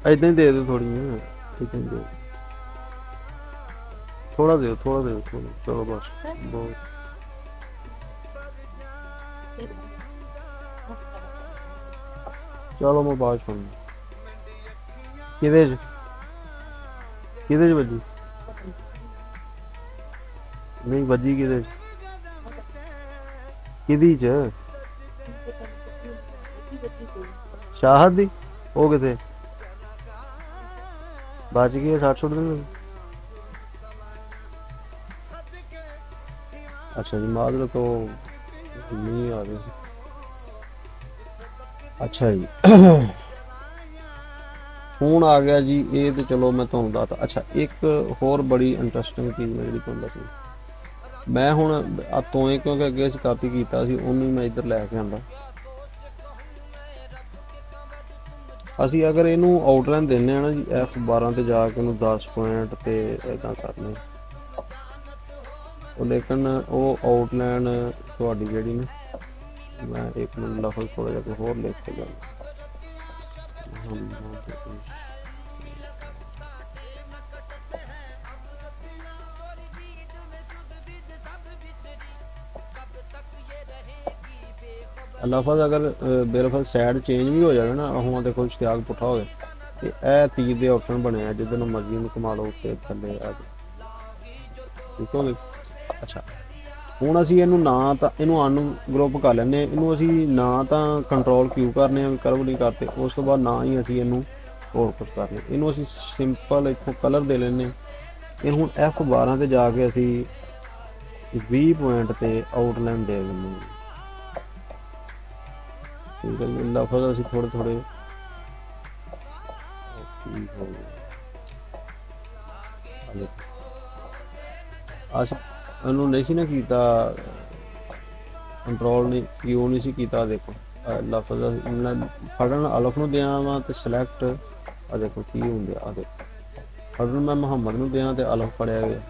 ਏਦਾਂ ਹੀ ਦੇ ਦਿਓ, ਥੋੜੀਆਂ ਏਦਾਂ ਹੀ ਦਿਓ, ਥੋੜਾ ਦਿਓ ਥੋੜਾ। ਚਲੋ ਬਸ ਬਹੁਤ। ਚਲੋ ਮੈਂ ਬਾਅਦ ਸੁਣ ਕਿਹਦੇ ਚ ਵੱਜੀ, ਨਹੀਂ ਵੱਜੀ ਕਿਹਦੇ ਚ ਸ਼ਾਹਦ ਦੀ, ਉਹ ਕਿਤੇ ਬਚ ਗਈ 60 ਦਿਨ। ਅੱਛਾ ਜੀ ਮਾਦਲ ਤੋਂ ਨਹੀਂ ਆ ਰਹੀ ਸੀ। ਅੱਛਾ ਜੀ ਹੁਣ ਆ ਗਿਆ ਜੀ ਇਹ, ਤੇ ਚਲੋ ਮੈਂ ਤੁਹਾਨੂੰ ਦੱਸਦਾ। ਅੱਛਾ ਇੱਕ ਹੋਰ ਬੜੀ ਇੰਟਰਸਟਿੰਗ ਚੀਜ਼ ਮੈਂ ਜਿਹੜੀ ਤੁਹਾਨੂੰ ਦੱਸਣੀ, ਮੈਂ ਹੁਣ ਆ ਤੋਏ ਕਿਉਂਕਿ ਅੱਗੇ ਅਸੀਂ ਕਾਪੀ ਕੀਤਾ ਸੀ, ਉਹਨੂੰ ਮੈਂ ਇੱਧਰ ਲੈ ਕੇ ਆਂਦਾ। ਅਸੀਂ ਅਗਰ ਇਹਨੂੰ ਆਊਟਲਾਈਨ ਦਿੰਦੇ ਆ ਨਾ ਜੀ, F12 ਤੇ ਜਾ ਕੇ ਇਹਨੂੰ 10 ਪੁਆਇੰਟ ਤੇ ਇਦਾਂ ਕਰਨੇ, ਉਹ ਲੇਕਿਨ ਉਹ ਆਊਟਲਾਈਨ ਤੁਹਾਡੀ ਜਿਹੜੀ ਨਾ, ਮੈਂ ਇੱਕ ਮਿੰਟ ਲਫ਼ਜ਼ ਥੋੜਾ ਜਿਹਾ ਹੋਰ ਲਿਖ ਕੇ ਜਾਣਾ। ਲਫ਼ਜ਼ ਅਗਰ ਬਿਲਕੁਲ ਸਾਈਡ ਚੇਂਜ ਵੀ ਹੋ ਜਾਵੇ ਨਾ, ਹੁਣ ਦੇਖੋ ਇਸ਼ਤਿਆਕ ਪੁੱਠਾ ਹੋਵੇ ਤੇ ਇਹ ਤੀਰ ਦੇ ਆਪਸ਼ਨ ਬਣੇ ਆ, ਜਿੱਧਰ ਨੂੰ ਮਰਜ਼ੀ ਨੂੰ ਘੁਮਾ ਲਓ ਉੱਤੇ ਥੱਲੇ ਆ ਜਾਓ। ਠੀਕ ਹੋ ਗਈ। ਅੱਛਾ ਹੁਣ ਅਸੀਂ ਇਹਨੂੰ ਨਾ ਤਾਂ ਇਹਨੂੰ ਅਨਗਰੁੱਪ ਕਰ ਲੈਂਦੇ, ਇਹਨੂੰ ਅਸੀਂ ਨਾ ਤਾਂ ਕੰਟਰੋਲ Q ਕਰਨੇ ਆ, ਕਰਵ ਨਹੀਂ ਕਰਤੇ, ਉਸ ਤੋਂ ਬਾਅਦ ਨਾ ਹੀ ਅਸੀਂ ਇਹਨੂੰ ਹੋਰ ਕੁਛ ਕਰਨੇ, ਇਹਨੂੰ ਅਸੀਂ ਸਿੰਪਲ ਇੱਥੋਂ ਕਲਰ ਦੇ ਲੈਂਦੇ। ਇਹ ਹੁਣ F12 ਤੇ ਜਾ ਕੇ ਅਸੀਂ 20 ਪੁਆਇੰਟ ਤੇ ਆਊਟਲਾਈਨ ਦੇ ਦਿੰਦੇ ਹਾਂ। ਠੀਕ ਹੈ ਜੀ, ਲਫ਼ਜ਼ ਅਸੀਂ ਥੋੜੇ ਅਸੀਂ ਇਹਨੂੰ ਨਹੀਂ ਸੀ ਨਾ ਕੀਤਾ, ਕੰਟਰੋਲ ਨਹੀਂ Q ਨਹੀਂ ਸੀ ਕੀਤਾ। ਦੇਖੋ ਲਫ਼ਜ਼ ਫੜਨ ਅਲਫ ਨੂੰ ਦਿਆਂ ਵਾ ਤੇ ਸਿਲੈਕਟ, ਆ ਦੇਖੋ ਕੀ ਹੁੰਦੇ, ਆ ਦੇਖੋ अगर मैं मुहम्मद ਨੂੰ ਦੇਣਾ ਤੇ ਅਲਫ ਫੜਿਆ ਗਿਆ,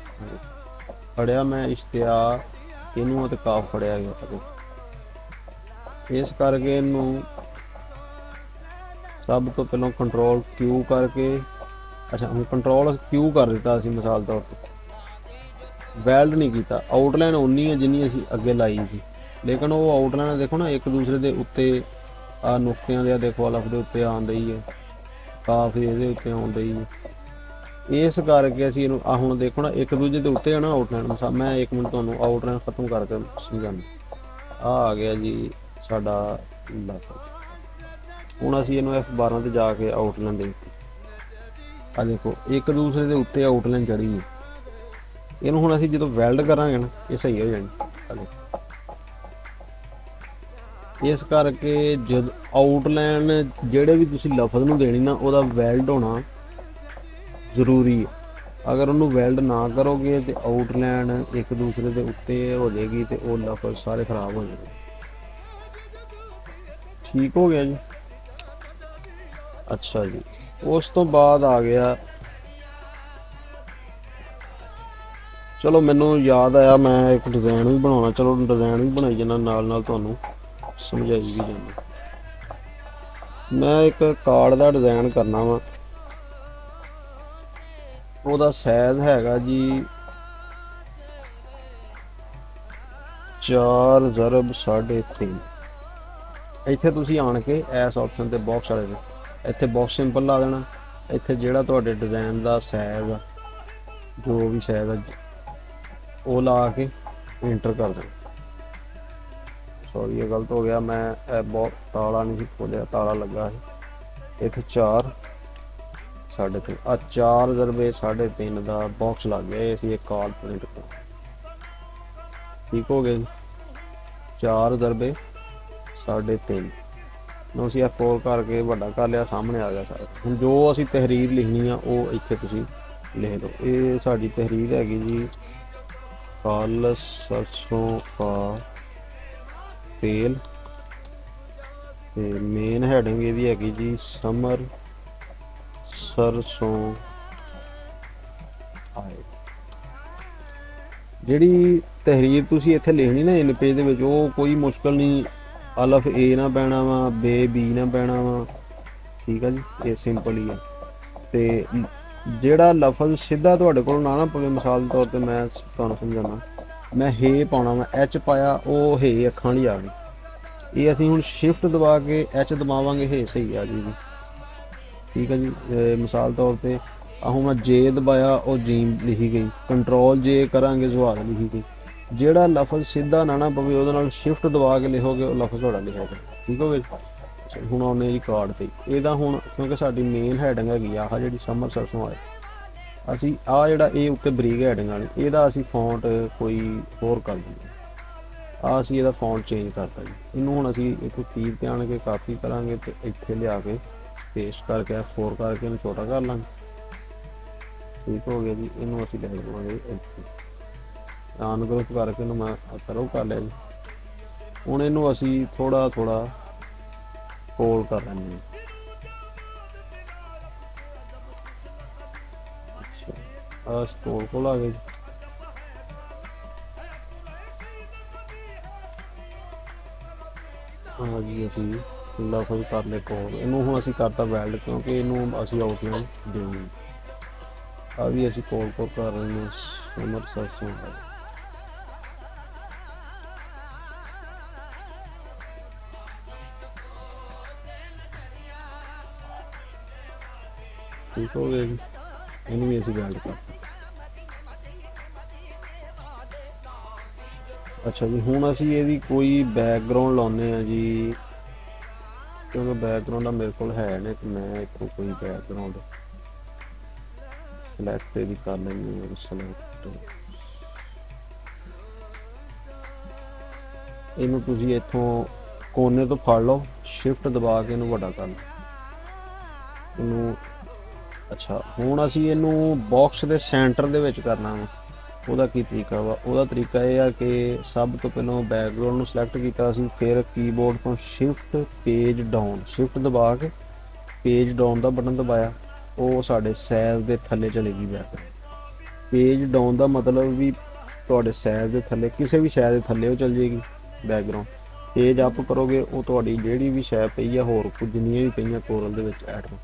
ਫੜਿਆ ਮੈਂ ਇਸ਼ਤਿਆਕ ਇਹਨੂੰ ਤੇ ਕਾਫ ਫੜਿਆ ਗਿਆ। ਇਸ ਕਰਕੇ ਇਹਨੂੰ ਸਭ ਤੋਂ ਪਹਿਲਾਂ ਕੰਟਰੋਲ ਕਿਊ ਕਰਕੇ, ਅੱਛਾ ਹੁਣ ਕੰਟਰੋਲ ਕਿਊ ਕਰ ਦਿੱਤਾ ਅਸੀਂ ਮਿਸਾਲ ਤੌਰ ਤੇ, ਵੈਲਡ ਨਹੀਂ ਕੀਤਾ। ਆਊਟਲਾਈਨ ਉਨੀ ਹੈ ਜਿੰਨੀ ਅਸੀਂ ਅੱਗੇ ਲਾਈ ਸੀ, ਲੇਕਿਨ ਉਹ ਆਊਟਲਾਈਨ ਦੇਖੋ ਨਾ ਇੱਕ ਦੂਸਰੇ ਦੇ ਉੱਤੇ ਆ ਨੁਕਤਿਆਂ ਦੇ ਦੇਖੋ ਅਲਫ ਦੇ ਉੱਤੇ ਆਉਣ ਡਈ ਹੈ, ਕਾਫ ਇਹਦੇ ਉੱਤੇ ਆਉਣ ਡਈ ਹੈ। ਇਸ ਕਰਕੇ ਅਸੀਂ ਇਹਨੂੰ ਆ ਹੁਣ ਦੇਖੋ ਨਾ ਇੱਕ ਦੂਜੇ ਦੇ ਉੱਤੇ ਆ ਨਾ ਆਊਟਲਾਈਨ। ਮੈਂ 1 ਮਿੰਟ ਤੁਹਾਨੂੰ ਆਊਟਲਾਈਨ ਖਤਮ ਕਰਕੇ ਸਮਝਾਉਂਦਾ। ਆ ਗਿਆ ਜੀ ਸਾਡਾ ਲਫ਼ਜ਼। ਹੁਣ ਅਸੀਂ ਇਹਨੂੰ F12 ਤੇ ਜਾ ਕੇ ਆਊਟਲਾਈਨ ਦੇ ਆ ਦੇਖੋ ਇੱਕ ਦੂਸਰੇ ਦੇ ਉੱਤੇ ਆਊਟਲਾਈਨ ਚੜੀ ਹੈ। ਇਹਨੂੰ ਹੁਣ ਅਸੀਂ ਜਦੋਂ ਵੈਲਡ ਕਰਾਂਗੇ ਨਾ ਇਹ ਸਹੀ ਹੋ ਜਾਣੀ। ਇਸ ਕਰਕੇ ਜਦ ਆਊਟਲਾਈਨ ਜਿਹੜੇ ਵੀ ਤੁਸੀਂ ਲਫ਼ਜ਼ ਨੂੰ ਦੇਣੀ ਨਾ ਉਹਦਾ ਵੈਲਡ ਹੋਣਾ ਜ਼ਰੂਰੀ ਹੈ। ਅਗਰ ਉਹਨੂੰ ਵੈਲਡ ਨਾ ਕਰੋਗੇ ਤੇ ਆਊਟਲਾਈਨ ਇੱਕ ਦੂਸਰੇ ਦੇ ਉੱਤੇ ਹੋ ਜਾਏਗੀ ਤੇ ਉਹ ਲਫ਼ਜ਼ ਸਾਰੇ ਖਰਾਬ ਹੋ ਜਾਣਗੇ। ਠੀਕ ਹੋ ਗਿਆ ਜੀ। ਅੱਛਾ ਜੀ, ਉਸ ਤੋਂ ਬਾਅਦ ਆ ਗਿਆ, ਚਲੋ ਮੈਨੂੰ ਯਾਦ ਆਇਆ ਮੈਂ ਇੱਕ ਡਿਜ਼ਾਈਨ ਵੀ ਬਣਾਉਣਾ, ਚਲੋ ਡਿਜ਼ਾਈਨ ਵੀ ਬਣਾਈ ਜਾਂਦਾ ਨਾਲ ਨਾਲ ਤੁਹਾਨੂੰ ਸਮਝਾਈ ਵੀ ਜਾਂਦਾ। ਮੈਂ ਇੱਕ ਕਾਰਡ ਦਾ ਡਿਜ਼ਾਈਨ ਕਰਨਾ ਵਾ, ਉਹਦਾ ਸਾਈਜ਼ ਹੈਗਾ ਜੀ 4x3.5। ਇੱਥੇ ਤੁਸੀਂ ਆਣ ਕੇ ਇਸ ਆਪਸ਼ਨ ਤੇ ਬਾਕਸ ਵਾਲੇ ਤੇ ਇੱਥੇ ਬਾਕਸ ਸਿੰਪਲ ਲਾ ਦੇਣਾ। ਇੱਥੇ ਜਿਹੜਾ ਤੁਹਾਡੇ ਡਿਜ਼ਾਈਨ ਦਾ ਸਾਈਜ਼ ਆ, ਜੋ ਵੀ ਸਾਈਜ਼ ਆ ਉਹ ਲਾ ਕੇ ਐਂਟਰ ਕਰ ਦੇਣਾ। ਸੌਰੀ ਇਹ ਗਲਤ ਹੋ ਗਿਆ, ਮੈਂ ਇਹ ਬਹੁਤ ਤਾਲਾ ਨਹੀਂ ਸੀ ਖੋਲਿਆ, ਤਾਲਾ ਲੱਗਾ ਸੀ। ਇੱਥੇ 4 3.5 ਆ 4x3.5 ਦਾ ਬਾਕਸ ਲੱਗ ਗਿਆ। ਇਹ ਅਸੀਂ ਇੱਕ ਕਾਰਡ ਪ੍ਰਿੰਟ ਕਰ, ਠੀਕ ਹੋ ਗਿਆ ਜੀ। 4x3.5 ਨੂੰ ਅਸੀਂ F4 ਕਰਕੇ ਵੱਡਾ ਕਰ ਲਿਆ, ਸਾਹਮਣੇ ਆ ਗਿਆ ਸਾਰਾ। ਹੁਣ ਜੋ ਅਸੀਂ ਤਹਿਰੀਰ ਲਿਖਣੀ ਆ ਉਹ ਇੱਥੇ ਤੁਸੀਂ ਲਿਖ ਦਿਓ। ਇਹ ਸਾਡੀ ਤਹਿਰੀਰ ਹੈਗੀ ਜੀ, ਕੱਲ ਸਰਸੋਂ ਕਾ ਤੇਲ, ਤੇ ਮੇਨ ਹੈਡਿੰਗ ਇਹਦੀ ਹੈਗੀ ਜੀ ਸਮਰ ਸਰਸੋਂ ਆਏ। ਜਿਹੜੀ ਤਹਿਰੀਰ ਤੁਸੀਂ ਇੱਥੇ ਲਿਖਣੀ ਨਾ ਇਨ ਪੇਜ ਦੇ ਵਿੱਚ, ਉਹ ਕੋਈ ਮੁਸ਼ਕਲ ਨਹੀਂ, ਅਲਫ ਏ ਨਾ ਪੈਣਾ ਵਾ, ਬੀ ਨਾ ਪੈਣਾ ਵਾ, ਠੀਕ ਆ ਜੀ। ਇਹ ਸਿੰਪਲ ਹੀ ਆ। ਤੇ ਜਿਹੜਾ ਲਫ਼ਜ਼ ਸਿੱਧਾ ਤੁਹਾਡੇ ਕੋਲ ਨਾ ਪਵੇ, ਮਿਸਾਲ ਦੇ ਤੌਰ ਤੇ ਮੈਂ ਤੁਹਾਨੂੰ ਸਮਝਾਉਣਾ, ਮੈਂ ਹੇ ਪਾਉਣਾ ਵਾ, ਐਚ ਪਾਇਆ, ਉਹ ਹੇ ਅੱਖਾਂ ਵਾਲੀ ਆ ਗਈ। ਇਹ ਅਸੀਂ ਹੁਣ ਸ਼ਿਫਟ ਦਬਾ ਕੇ ਐਚ ਦਬਾਵਾਂਗੇ, ਹੇ ਸਹੀ ਆ ਜੀ, ਠੀਕ ਆ ਜੀ। ਮਿਸਾਲ ਤੌਰ ਤੇ ਹੁਣ ਮੈਂ ਜੇ ਦਬਾਇਆ, ਉਹ ਜੀਮ ਲਿਖੀ ਗਈ। ਕੰਟਰੋਲ ਜੇ ਕਰਾਂਗੇ ਜ਼ੁਹਾਰ ਲਿਖੀ ਗਈ। ਜਿਹੜਾ ਲਫ਼ਜ਼ ਸਿੱਧਾ ਨਾ ਪਵੇ ਉਹਦੇ ਨਾਲ ਸ਼ਿਫਟ ਦਬਾ ਕੇ ਲਿਖੋਗੇ, ਉਹ ਲਫ਼ਜ਼ ਤੁਹਾਡਾ ਲਿਖਿਆ ਜਾਏਗਾ, ਠੀਕ ਹੋ ਗਿਆ। ਹੁਣ ਆਉਂਦੇ ਜੀ ਕਾਰਡ ਤੇ। ਇਹਦਾ ਹੁਣ ਕਿਉਂਕਿ ਸਾਡੀ ਮੇਨ ਹੈਡਿੰਗ ਹੈਗੀ ਆਹ ਜਿਹੜੀ ਸਮਰ ਸਰਸੋਂ ਆਏ, ਅਸੀਂ ਆਹ ਜਿਹੜਾ ਇਹ ਉੱਤੇ ਬਰੀਕ ਹੈਡਿੰਗ ਵਾਲੀ, ਇਹਦਾ ਅਸੀਂ ਫੌਂਟ ਕੋਈ ਹੋਰ ਕਰ ਦਿੰਦੇ। ਆਹ ਅਸੀਂ ਇਹਦਾ ਫੌਂਟ ਚੇਂਜ ਕਰਤਾ ਜੀ। ਇਹਨੂੰ ਹੁਣ ਅਸੀਂ ਇੱਥੇ ਤੀਰ ਤੇ ਆਣ ਕੇ ਕਾਪੀ ਕਰਾਂਗੇ ਤੇ ਇੱਥੇ ਲਿਆ ਕੇ ਪੇਸਟ ਕਰਕੇ F4 ਕਰਕੇ ਇਹਨੂੰ ਛੋਟਾ ਕਰ ਲਾਂਗੇ, ਠੀਕ ਹੋ ਗਿਆ ਜੀ। ਇਹਨੂੰ ਅਸੀਂ ਲਿਖ ਦੇਵਾਂਗੇ ਇੱਥੇ, ਅਨਗਰੁੱਪ ਕਰਕੇ ਇਹਨੂੰ ਮੈਂ ਕਰੋ ਕਰ ਲਿਆ ਜੀ। ਹੁਣ ਇਹਨੂੰ ਅਸੀਂ ਥੋੜਾ ਥੋੜਾ ਕੋਲ ਕਰ ਲੈਂਦੇ ਹਾਂ। ਅੱਛਾ ਆਹ ਸਟੋਰ ਕੋਲ ਆ ਗਏ। ਹਾਂ ਜੀ, ਅਸੀਂ ਲਫ਼ਜ਼ ਕਰ ਲਏ ਕੋਲ। ਇਹਨੂੰ ਹੁਣ ਅਸੀਂ ਕਰਤਾ ਵੈਲਡ, ਕਿਉਂਕਿ ਇਹਨੂੰ ਅਸੀਂ ਆਊਟਲਾਈਨ ਦੇਣੀ। ਆ ਵੀ ਅਸੀਂ ਕੋਲ ਕਰ ਰਹੇ ਹਾਂ ਸਮਰ ਸਰਸੋਂ। ਠੀਕ ਹੋ ਗਿਆ ਜੀ। ਇਹਨੂੰ ਵੀ ਅਸੀਂ ਵੈਲਡ ਕਰਤਾ। ਅੱਛਾ ਜੀ, ਹੁਣ ਅਸੀਂ ਇਹਦੀ ਕੋਈ ਬੈਕਗਰਾਉਂਡ ਲਾਉਂਦੇ ਆ ਜੀ, ਕਿਉਂਕਿ ਬੈਕਗਰਾਉਂਡ ਆ ਮੇਰੇ ਕੋਲ ਹੈ ਨਹੀਂ, ਤੇ ਮੈਂ ਇੱਥੋਂ ਕੋਈ ਬੈਕਗਰਾਉਂਡ ਸਿਲੈਕਟ ਇਹਦੀ ਕਰ ਲੈਂਦੇ ਹਾਂ। ਸਿਲੈਕਟ ਇਹਨੂੰ ਤੁਸੀਂ ਇੱਥੋਂ ਕੋਨੇ ਤੋਂ ਫੜ ਲਓ, ਸ਼ਿਫਟ ਦਬਾ ਕੇ ਇਹਨੂੰ ਵੱਡਾ ਕਰ ਲਓ ਇਹਨੂੰ। ਅੱਛਾ ਹੁਣ ਅਸੀਂ ਇਹਨੂੰ ਬਾਕਸ ਦੇ ਸੈਂਟਰ ਦੇ ਵਿੱਚ ਕਰਨਾ ਵਾ। ਉਹਦਾ ਕੀ ਤਰੀਕਾ ਵਾ? ਉਹਦਾ ਤਰੀਕਾ ਇਹ ਆ ਕਿ ਸਭ ਤੋਂ ਪਹਿਲਾਂ ਬੈਕਗਰਾਉਂਡ ਨੂੰ ਸਿਲੈਕਟ ਕੀਤਾ ਅਸੀਂ, ਫਿਰ ਕੀਬੋਰਡ ਤੋਂ ਸ਼ਿਫਟ ਪੇਜ ਡਾਊਨ, ਸ਼ਿਫਟ ਦਬਾ ਕੇ ਪੇਜ ਡਾਊਨ ਦਾ ਬਟਨ ਦਬਾਇਆ, ਉਹ ਸਾਡੇ ਸੈਲ ਦੇ ਥੱਲੇ ਚਲੇਗੀ ਬੈਕਗਰਾਉਂਡ। ਪੇਜ ਡਾਊਨ ਦਾ ਮਤਲਬ ਵੀ ਤੁਹਾਡੇ ਸੈਲ ਦੇ ਥੱਲੇ ਕਿਸੇ ਵੀ ਸ਼ੈ ਦੇ ਥੱਲੇ ਉਹ ਚਲ ਜਾਏਗੀ ਬੈਕਗਰਾਉਂਡ। ਪੇਜ ਅਪ ਕਰੋਗੇ ਉਹ ਤੁਹਾਡੀ ਜਿਹੜੀ ਵੀ ਸ਼ੈ ਪਈ ਆ, ਹੋਰ ਕੁਝ ਜਿੰਨੀਆਂ ਵੀ ਪਈਆਂ ਕੋਰਲ ਦੇ ਵਿੱਚ ਐਟਮ,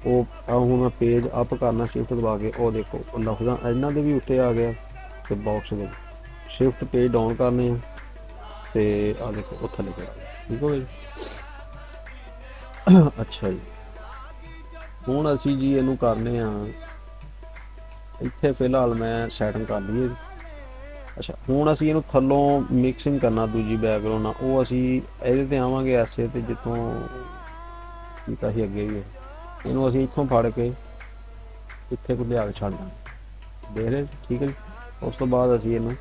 ਉਹ ਹੁਣ ਮੈਂ ਪੇਜ ਅਪ ਕਰਨਾ ਸ਼ਿਫਟ ਦਬਾ ਕੇ, ਉਹ ਦੇਖੋ ਲਫ਼ਜ਼ਾਂ ਇਹਨਾਂ ਦੇ ਵੀ ਉੱਤੇ ਆ ਗਿਆ ਤੇ ਬਾਕਸ ਦੇ ਸ਼ਿਫਟ ਪੇਜ ਡਾਊਨ ਕਰਨੇ ਆ ਤੇ ਆ ਦੇਖੋ ਉਹ ਥੱਲੇ ਚਲਾ ਗਿਆ। ਠੀਕ ਹੋ ਗਿਆ ਜੀ। ਅੱਛਾ ਜੀ, ਹੁਣ ਅਸੀਂ ਜੀ ਇਹਨੂੰ ਕਰਨੇ ਆ ਇੱਥੇ ਫਿਲਹਾਲ ਮੈਂ ਸੈਟਿੰਗ ਕਰ ਲਈਏ। ਅੱਛਾ, ਹੁਣ ਅਸੀਂ ਇਹਨੂੰ ਥੱਲੋਂ ਮਿਕਸਿੰਗ ਕਰਨਾ ਦੂਜੀ ਬੈਕਗਰਾਉਂਡ ਨਾਲ, ਉਹ ਅਸੀਂ ਇਹਦੇ ਤੇ ਆਵਾਂਗੇ ਐਸੇ ਤੇ ਜਿੱਥੋਂ ਕੀਤਾ ਸੀ ਅੱਗੇ ਵੀ। ਇਹਨੂੰ ਅਸੀਂ ਇੱਥੋਂ ਫੜ ਕੇ ਇੱਥੇ ਕੁ ਲਿਆ ਕੇ ਛੱਡ ਦਾਂਗੇ, ਦੇਖ ਰਹੇ ਠੀਕ ਹੈ ਜੀ। ਉਸ ਤੋਂ ਬਾਅਦ ਅਸੀਂ ਇਹਨੂੰ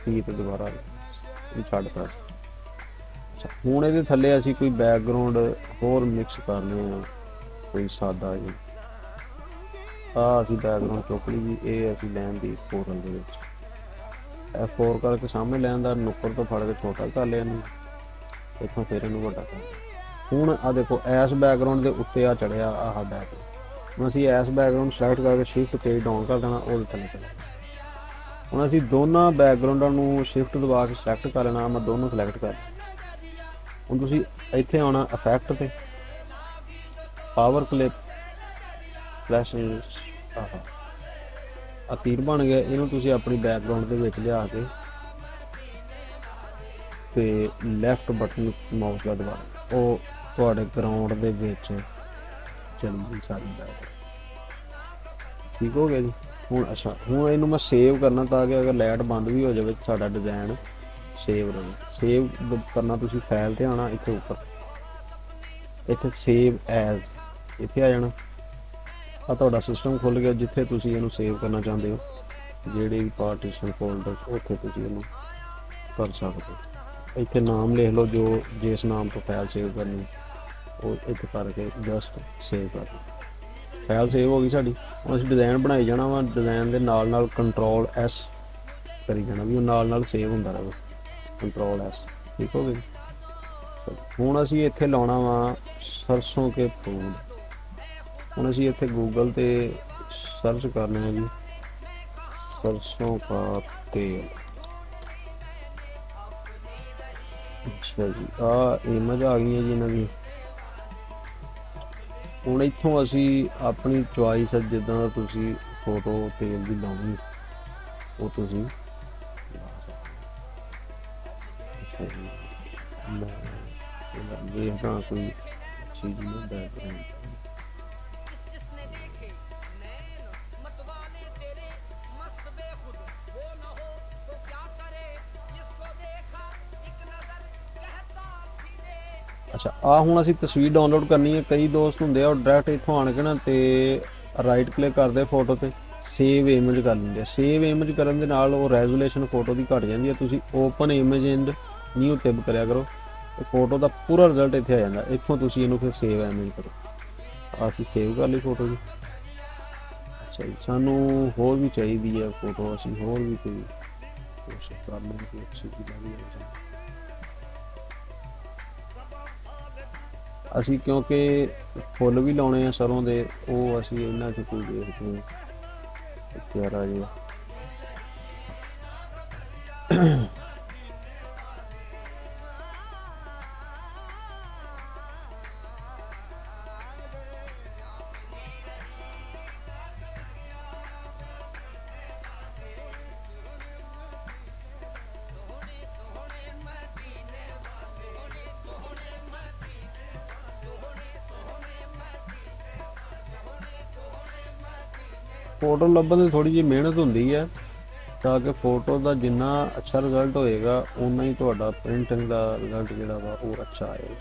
ਟੀ ਤੇ ਦੁਬਾਰਾ ਛੱਡਤਾ। ਅੱਛਾ, ਹੁਣ ਇਹਦੇ ਥੱਲੇ ਅਸੀਂ ਕੋਈ ਬੈਕਗਰਾਉਂਡ ਹੋਰ ਮਿਕਸ ਕਰਨੇ ਆ, ਕੋਈ ਸਾਦਾ ਜੀ। ਆ ਅਸੀਂ ਬੈਕਗਰਾਉਂਡ ਚੁੱਕ ਲਈ ਜੀ, ਇਹ ਅਸੀਂ ਲੈਣ ਦੀ ਕੋਰਲ ਦੇ ਵਿੱਚ F4 ਕਰਕੇ ਸਾਹਮਣੇ ਲੈਣ ਦਾ, ਨੁੱਕਰ ਤੋਂ ਫੜ ਕੇ ਛੋਟਾ ਕਰ ਲਿਆ ਇਹਨੂੰ, ਇੱਥੋਂ ਫਿਰ ਇਹਨੂੰ ਵੱਡਾ ਕਰ ਲਿਆ। ਹੁਣ ਆ ਦੇਖੋ ਇਸ ਬੈਕਗਰਾਉਂਡ ਦੇ ਉੱਤੇ ਆ ਚੜਿਆ ਆਹ ਬੈਕਗਰਾਉਂਡ। ਹੁਣ ਅਸੀਂ ਇਸ ਬੈਕਗਰਾਉਂਡ ਸਲੈਕਟ ਕਰਕੇ ਸ਼ਿਫਟ ਪੇਜ ਡਾਊਨ ਕਰ ਦੇਣਾ, ਉਹਦੇ ਥੱਲੇ ਚਲੇ। ਹੁਣ ਅਸੀਂ ਦੋਨਾਂ ਬੈਕਗਰਾਉਂਡਾਂ ਨੂੰ ਸ਼ਿਫਟ ਦਬਾ ਕੇ ਸਿਲੈਕਟ ਕਰ ਲੈਣਾ, ਮੈਂ ਦੋਨੋਂ ਸਿਲੈਕਟ ਕਰ ਲਿਆ। ਹੁਣ ਤੁਸੀਂ ਇੱਥੇ ਆਉਣਾ ਇਫੈਕਟ ਤੇ ਪਾਵਰ ਕਲਿੱਪ ਪਲੱਸ ਆ ਤੀਰ ਬਣ ਗਿਆ, ਇਹਨੂੰ ਤੁਸੀਂ ਆਪਣੀ ਬੈਕਗਰਾਉਂਡ ਦੇ ਵਿੱਚ ਲਿਆ ਕੇ ਤੇ ਲੈਫਟ ਬਟਨ ਮਾਊਸ ਦਾ ਦਬਾ, ਉਹ ਤੁਹਾਡੇ ਗਰਾਊਂਡ ਦੇ ਵਿੱਚ ਚੱਲਦੀ ਸਾਰੀ ਬੈਕਗਰਾਉਂਡ। ਠੀਕ ਹੋ ਗਿਆ ਜੀ। ਹੁਣ ਅੱਛਾ, ਹੁਣ ਇਹਨੂੰ ਮੈਂ ਸੇਵ ਕਰਨਾ ਤਾਂ ਕਿ ਅਗਰ ਲਾਈਟ ਬੰਦ ਵੀ ਹੋ ਜਾਵੇ ਸਾਡਾ ਡਿਜ਼ਾਈਨ ਸੇਵ ਰਹੇ। ਸੇਵ ਕਰਨਾ ਤੁਸੀਂ ਫਾਈਲ ਤੇ ਆਉਣਾ, ਇੱਥੇ ਉੱਪਰ ਇੱਥੇ ਸੇਵ ਐਜ਼ ਇੱਥੇ ਆ ਜਾਣਾ। ਆ ਤੁਹਾਡਾ ਸਿਸਟਮ ਖੁੱਲ ਗਿਆ ਜਿੱਥੇ ਤੁਸੀਂ ਇਹਨੂੰ ਸੇਵ ਕਰਨਾ ਚਾਹੁੰਦੇ ਹੋ, ਜਿਹੜੇ ਵੀ ਪਾਰਟੀਸ਼ਨ ਫੋਲਡਰ ਉੱਥੇ ਤੁਸੀਂ ਇਹਨੂੰ ਕਰ ਸਕਦੇ ਹੋ। ਇੱਥੇ ਨਾਮ ਲਿਖ ਲਓ ਜੋ ਜਿਸ ਨਾਮ ਤੋਂ ਫਾਈਲ ਸੇਵ ਕਰਨੀ, ਉਹ ਇੱਥੇ ਕਰਕੇ ਜਸਟ ਸੇਵ ਕਰ ਦਿਓ। ਫਾਈਲ ਸੇਵ ਹੋ ਗਈ ਸਾਡੀ। ਹੁਣ ਅਸੀਂ ਡਿਜ਼ਾਈਨ ਬਣਾਈ ਜਾਣਾ ਵਾ, ਡਿਜ਼ਾਈਨ ਦੇ ਨਾਲ ਨਾਲ ਕੰਟਰੋਲ S ਕਰੀ ਜਾਣਾ ਵੀ ਉਹ ਨਾਲ ਨਾਲ ਸੇਵ ਹੁੰਦਾ ਰਹੇ, ਕੰਟਰੋਲ S। ਠੀਕ ਹੋ ਗਈ। ਹੁਣ ਅਸੀਂ ਇੱਥੇ ਲਾਉਣਾ ਵਾ ਸਰਸੋਂ ਕੇ ਫੂਲ। ਹੁਣ ਅਸੀਂ ਇੱਥੇ ਗੂਗਲ ਤੇ ਸਰਚ ਕਰਨਾ ਹੈ ਜੀ ਸਰਸੋਂ ਕਾ ਤੇਲ। ਅੱਛਾ ਜੀ, ਆ ਇਮੇਜ ਆ ਗਈ ਹੈ ਜੀ ਇਹਨਾਂ ਦੀ। ਹੁਣ ਇੱਥੋਂ ਅਸੀਂ ਆਪਣੀ ਚੁਆਇਸ ਜਿੱਦਾਂ ਦਾ ਤੁਸੀਂ ਫੋਟੋ ਤੇਲ ਦੀ ਲਾਉਣੀ ਉਹ ਤੁਸੀਂ ਦੇਖਦਾ ਕੋਈ ਚੀਜ਼ ਨੂੰ ਬੈਕਗਰਾਉਂਡ ਅੱਛਾ। ਆ ਹੁਣ ਅਸੀਂ ਤਸਵੀਰ ਡਾਊਨਲੋਡ ਕਰਨੀ ਹੈ। ਕਈ ਦੋਸਤ ਹੁੰਦੇ ਆ ਉਹ ਡਾਇਰੈਕਟ ਇੱਥੋਂ ਆਣ ਕੇ ਨਾ ਤੇ ਰਾਈਟ ਕਲਿੱਕ ਕਰਦੇ ਫੋਟੋ ਤੇ ਸੇਵ ਇਮੇਜ ਕਰ ਲੈਂਦੇ ਆ। ਸੇਵ ਇਮੇਜ ਕਰਨ ਦੇ ਨਾਲ ਉਹ ਰੈਜ਼ੋਲੂਸ਼ਨ ਫੋਟੋ ਦੀ ਘਟ ਜਾਂਦੀ ਹੈ। ਤੁਸੀਂ open image and new tab ਕਰਿਆ ਕਰੋ ਤੇ ਫੋਟੋ ਦਾ ਪੂਰਾ ਰਿਜ਼ਲਟ ਇੱਥੇ ਆ ਜਾਂਦਾ। ਇੱਥੋਂ ਤੁਸੀਂ ਇਹਨੂੰ ਫਿਰ ਸੇਵ ਇਮੇਜ ਕਰੋ। ਅਸੀਂ ਸੇਵ ਕਰ ਲਈ ਫੋਟੋ ਜੀ। ਅੱਛਾ ਜੀ, ਸਾਨੂੰ ਹੋਰ ਵੀ ਚਾਹੀਦੀ ਹੈ ਫੋਟੋ, ਅਸੀਂ ਹੋਰ ਵੀ ਕੋਈ ਕੋਸ਼ਿਸ਼ ਕਰ ਲਵਾਂਗੇ ਕਿ ਅੱਛੀ ਵੀ ਲੱਗ ਜਾਏ। ਅਸੀਂ ਕਿਉਂਕਿ ਫੁੱਲ ਵੀ ਲਾਉਣੇ ਆ ਸਰੋਂ ਦੇ, ਉਹ ਅਸੀਂ ਇਹਨਾਂ 'ਚ ਕੋਈ ਦੇਖਦੇ ਹਾਂ ਪਿਆਰਾ ਜਿਹਾ। ਫੋਟੋ ਲੱਭਣ ਦੀ ਥੋੜੀ ਜਿਹੀ ਮਿਹਨਤ ਹੁੰਦੀ ਹੈ ਤਾਂ ਕਿ ਫੋਟੋ ਦਾ ਜਿੰਨਾ ਅੱਛਾ ਰਿਜ਼ਲਟ ਹੋਏਗਾ ਉਨਾ ਹੀ ਤੁਹਾਡਾ ਪ੍ਰਿੰਟਿੰਗ ਦਾ ਰਿਜ਼ਲਟ ਜਿਹੜਾ ਵਾ ਉਹ ਅੱਛਾ ਆਏਗਾ।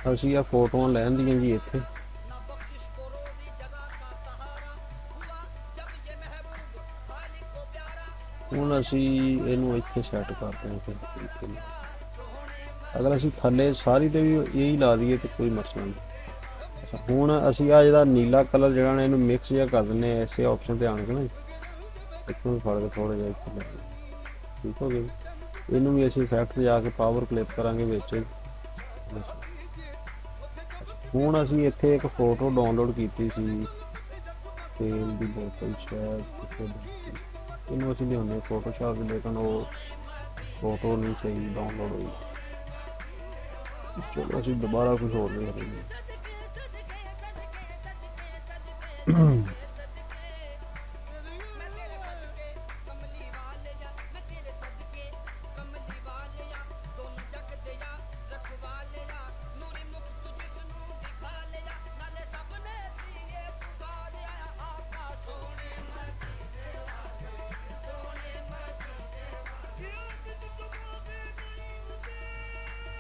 ਅਸੀਂ ਆ ਫੋਟੋਆਂ ਲੈਣ ਦੀਆਂ ਜੀ ਇੱਥੇ ਹੁਣ ਅਸੀਂ ਇਹਨੂੰ ਇੱਥੇ ਸੈੱਟ ਕਰਦੇ ਹਾਂ ਫਿਰ ਤਰੀਕੇ ਨਾਲ। ਅਗਰ ਅਸੀਂ ਥੱਲੇ ਸਾਰੀ ਤੇ ਵੀ ਇਹੀ ਲਾ ਦਈਏ ਤਾਂ ਕੋਈ ਮਸਲਾ ਨਹੀਂ। ਅੱਛਾ ਹੁਣ ਅਸੀਂ ਆ ਜਿਹੜਾ ਨੀਲਾ ਕਲਰ ਜਿਹੜਾ ਨਾ ਇਹਨੂੰ ਮਿਕਸ ਜਿਹਾ ਕਰ ਦਿੰਦੇ ਹਾਂ ਇਸੇ ਆਪਸ਼ਨ ਤੇ ਆਣ ਕੇ ਨਾ ਇੱਥੋਂ ਫੜ ਕੇ ਥੋੜਾ ਜਿਹਾ ਇੱਥੇ ਲੈ ਲਈਏ। ਠੀਕ ਹੋ ਗਿਆ। ਇਹਨੂੰ ਵੀ ਅਸੀਂ ਇਫੈਕਟ ਜਾ ਕੇ ਪਾਵਰ ਕਲਿੱਪ ਕਰਾਂਗੇ ਵਿੱਚ। ਹੁਣ ਅਸੀਂ ਇੱਥੇ ਇੱਕ ਫੋਟੋ ਡਾਊਨਲੋਡ ਕੀਤੀ ਸੀ ਤੇਲ ਦੀ ਬੋਤਲ ਸ਼ਾਇਦ ਇਹਨੂੰ ਅਸੀਂ ਲਿਆਉਂਦੇ ਫੋਟੋਸ਼ਾਪ ਦੇ ਲੇਕਿਨ ਉਹ ਫੋਟੋ ਨਹੀਂ ਸਹੀ ਡਾਊਨਲੋਡ ਹੋਈ। ਚਲੋ ਅਸੀਂ ਦੁਬਾਰਾ ਕੁਝ ਹੋਰ ਦੇਖ ਲਈਏ।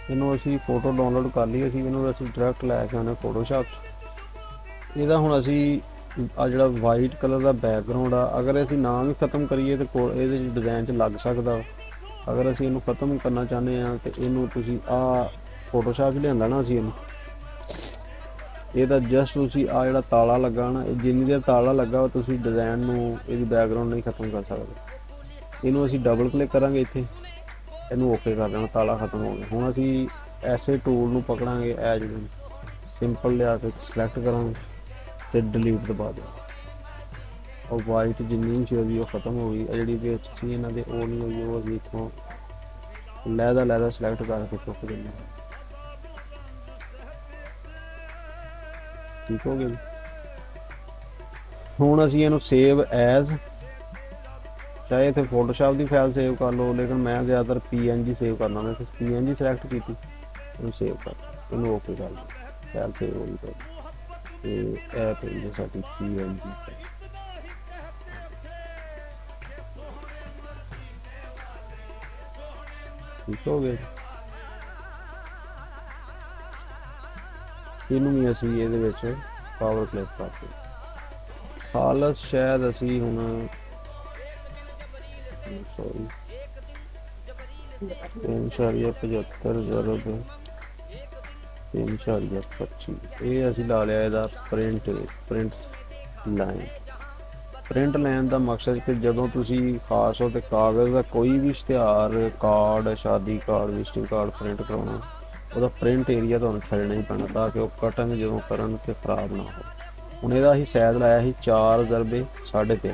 ਇਹਨੂੰ ਅਸੀਂ ਫੋਟੋ ਡਾਊਨਲੋਡ ਕਰ ਲਈ ਅਸੀਂ ਇਹਨੂੰ ਅਸੀਂ ਡਾਇਰੈਕਟ ਲੈ ਕੇ ਆਉਣਾ ਫੋਟੋਸ਼ਾਪ 'ਚ। ਇਹਦਾ ਹੁਣ ਅਸੀਂ ਆ ਜਿਹੜਾ ਵਾਈਟ ਕਲਰ ਦਾ ਬੈਕਗਰਾਉਂਡ ਆ ਅਗਰ ਅਸੀਂ ਨਾ ਵੀ ਖਤਮ ਕਰੀਏ ਤਾਂ ਇਹਦੇ 'ਚ ਡਿਜ਼ਾਈਨ 'ਚ ਲੱਗ ਸਕਦਾ। ਅਗਰ ਅਸੀਂ ਇਹਨੂੰ ਖਤਮ ਕਰਨਾ ਚਾਹੁੰਦੇ ਹਾਂ ਤੇ ਇਹਨੂੰ ਤੁਸੀਂ ਆ ਫੋਟੋਸ਼ਾਪ 'ਚ ਲਿਆਂਦਾ ਨਾ ਅਸੀਂ ਇਹਦਾ ਜਸਟ ਤੁਸੀਂ ਆ ਜਿਹੜਾ ਤਾਲਾ ਲੱਗਾ ਨਾ ਜਿੰਨੀ ਦੇਰ ਤਾਲਾ ਲੱਗਾ ਤੁਸੀਂ ਡਿਜ਼ਾਈਨ ਨੂੰ ਇਹਦੀ ਬੈਕਗਰਾਉਂਡ ਨਹੀਂ ਖਤਮ ਕਰ ਸਕਦੇ। ਇਹਨੂੰ ਅਸੀਂ ਡਬਲ ਕਲਿੱਕ ਕਰਾਂਗੇ ਇੱਥੇ ਇਹਨੂੰ ਓਕੇ ਕਰ ਦੇਣਾ ਤਾਲਾ ਖਤਮ ਹੋ ਗਿਆ। ਹੁਣ ਅਸੀਂ ਐਸੇ ਟੂਲ ਨੂੰ ਪਕੜਾਂਗੇ ਇਹ ਜਿਹੜੇ ਸਿੰਪਲ ਲਿਆ ਕੇ ਸਿਲੈਕਟ ਕਰਾਂਗੇ ਤੇ ਡਿਲੀਟ ਦਬਾ ਦਿਓ। ਉਹ ਵਾਈਟ ਜਿੰਨੀ ਵੀ ਸੀ ਉਹ ਖਤਮ ਹੋ ਗਈ। ਜਿਹੜੀ ਵਿੱਚ ਸੀ ਇਹਨਾਂ ਦੇ ਉਹ ਨਹੀਂ ਹੋਈ ਉਹ ਅਸੀਂ ਇੱਥੋਂ ਲਹਿਦਾ ਸਿਲੈਕਟ ਕਰਕੇ ਚੁੱਕ ਦਿੰਦੇ ਹਾਂ। ਠੀਕ ਹੋ ਗਿਆ ਜੀ। ਹੁਣ ਅਸੀਂ ਇਹਨੂੰ ਸੇਵ ਐਜ਼ ਚਾਹੇ ਇੱਥੇ ਫੋਟੋਸ਼ਾਪ ਦੀ ਫਾਈਲ ਸੇਵ ਕਰ ਲਓ ਲੇਕਿਨ ਮੈਂ ਜ਼ਿਆਦਾਤਰ PNG ਸੇਵ ਕਰਨਾ ਮੈਂ PNG ਸਿਲੈਕਟ ਕੀਤੀ ਇਹਨੂੰ ਸੇਵ ਕਰ ਇਹਨੂੰ ਓਕੇ ਕਰ ਲਓ ਫਾਈਲ ਸੇਵ ਹੋ ਗਈ ਤੇ ਇਹ ਪਈ ਹੈ ਸਾਡੀ PNG। ਠੀਕ ਹੋ ਗਿਆ। ਇਹਨੂੰ ਵੀ ਅਸੀਂ ਇਹਦੇ ਵਿੱਚ ਪਾਵਰ ਕਲਿੱਪ ਕਰਦੇ ਹਾਲਤ ਸ਼ਾਇਦ ਅਸੀਂ ਹੁਣ ਸੌਰੀ 3.75 ਜ਼ਰਬ 3.25 ਇਹ ਅਸੀਂ ਲਾ ਲਿਆ ਇਹਦਾ ਪ੍ਰਿੰਟ ਲਾਈਨ। ਪ੍ਰਿੰਟ ਲਾਈਨ ਦਾ ਮਕਸਦ ਕਿ ਜਦੋਂ ਤੁਸੀਂ ਖਾਸ ਤੌਰ ਤੇ ਕਾਗਜ਼ ਦਾ ਕੋਈ ਵੀ ਇਸ਼ਤਿਹਾਰ ਕਾਰਡ ਸ਼ਾਦੀ ਕਾਰਡ ਵਿਜ਼ਿਟਿੰਗ ਕਾਰਡ ਪ੍ਰਿੰਟ ਕਰਾਉਣਾ ਉਹਦਾ ਪ੍ਰਿੰਟ ਏਰੀਆ ਤੁਹਾਨੂੰ ਛੱਡਣਾ ਹੀ ਪੈਣਾ ਤਾਂ ਕਿ ਉਹ ਕਟਿੰਗ ਜਦੋਂ ਕਰਨ ਤੇ ਖਰਾਬ ਨਾ ਹੋ। ਹੁਣ ਇਹਦਾ ਅਸੀਂ ਸਾਈਜ਼ ਲਾਇਆ ਸੀ 4 ਜ਼ਰਬੇ 3.5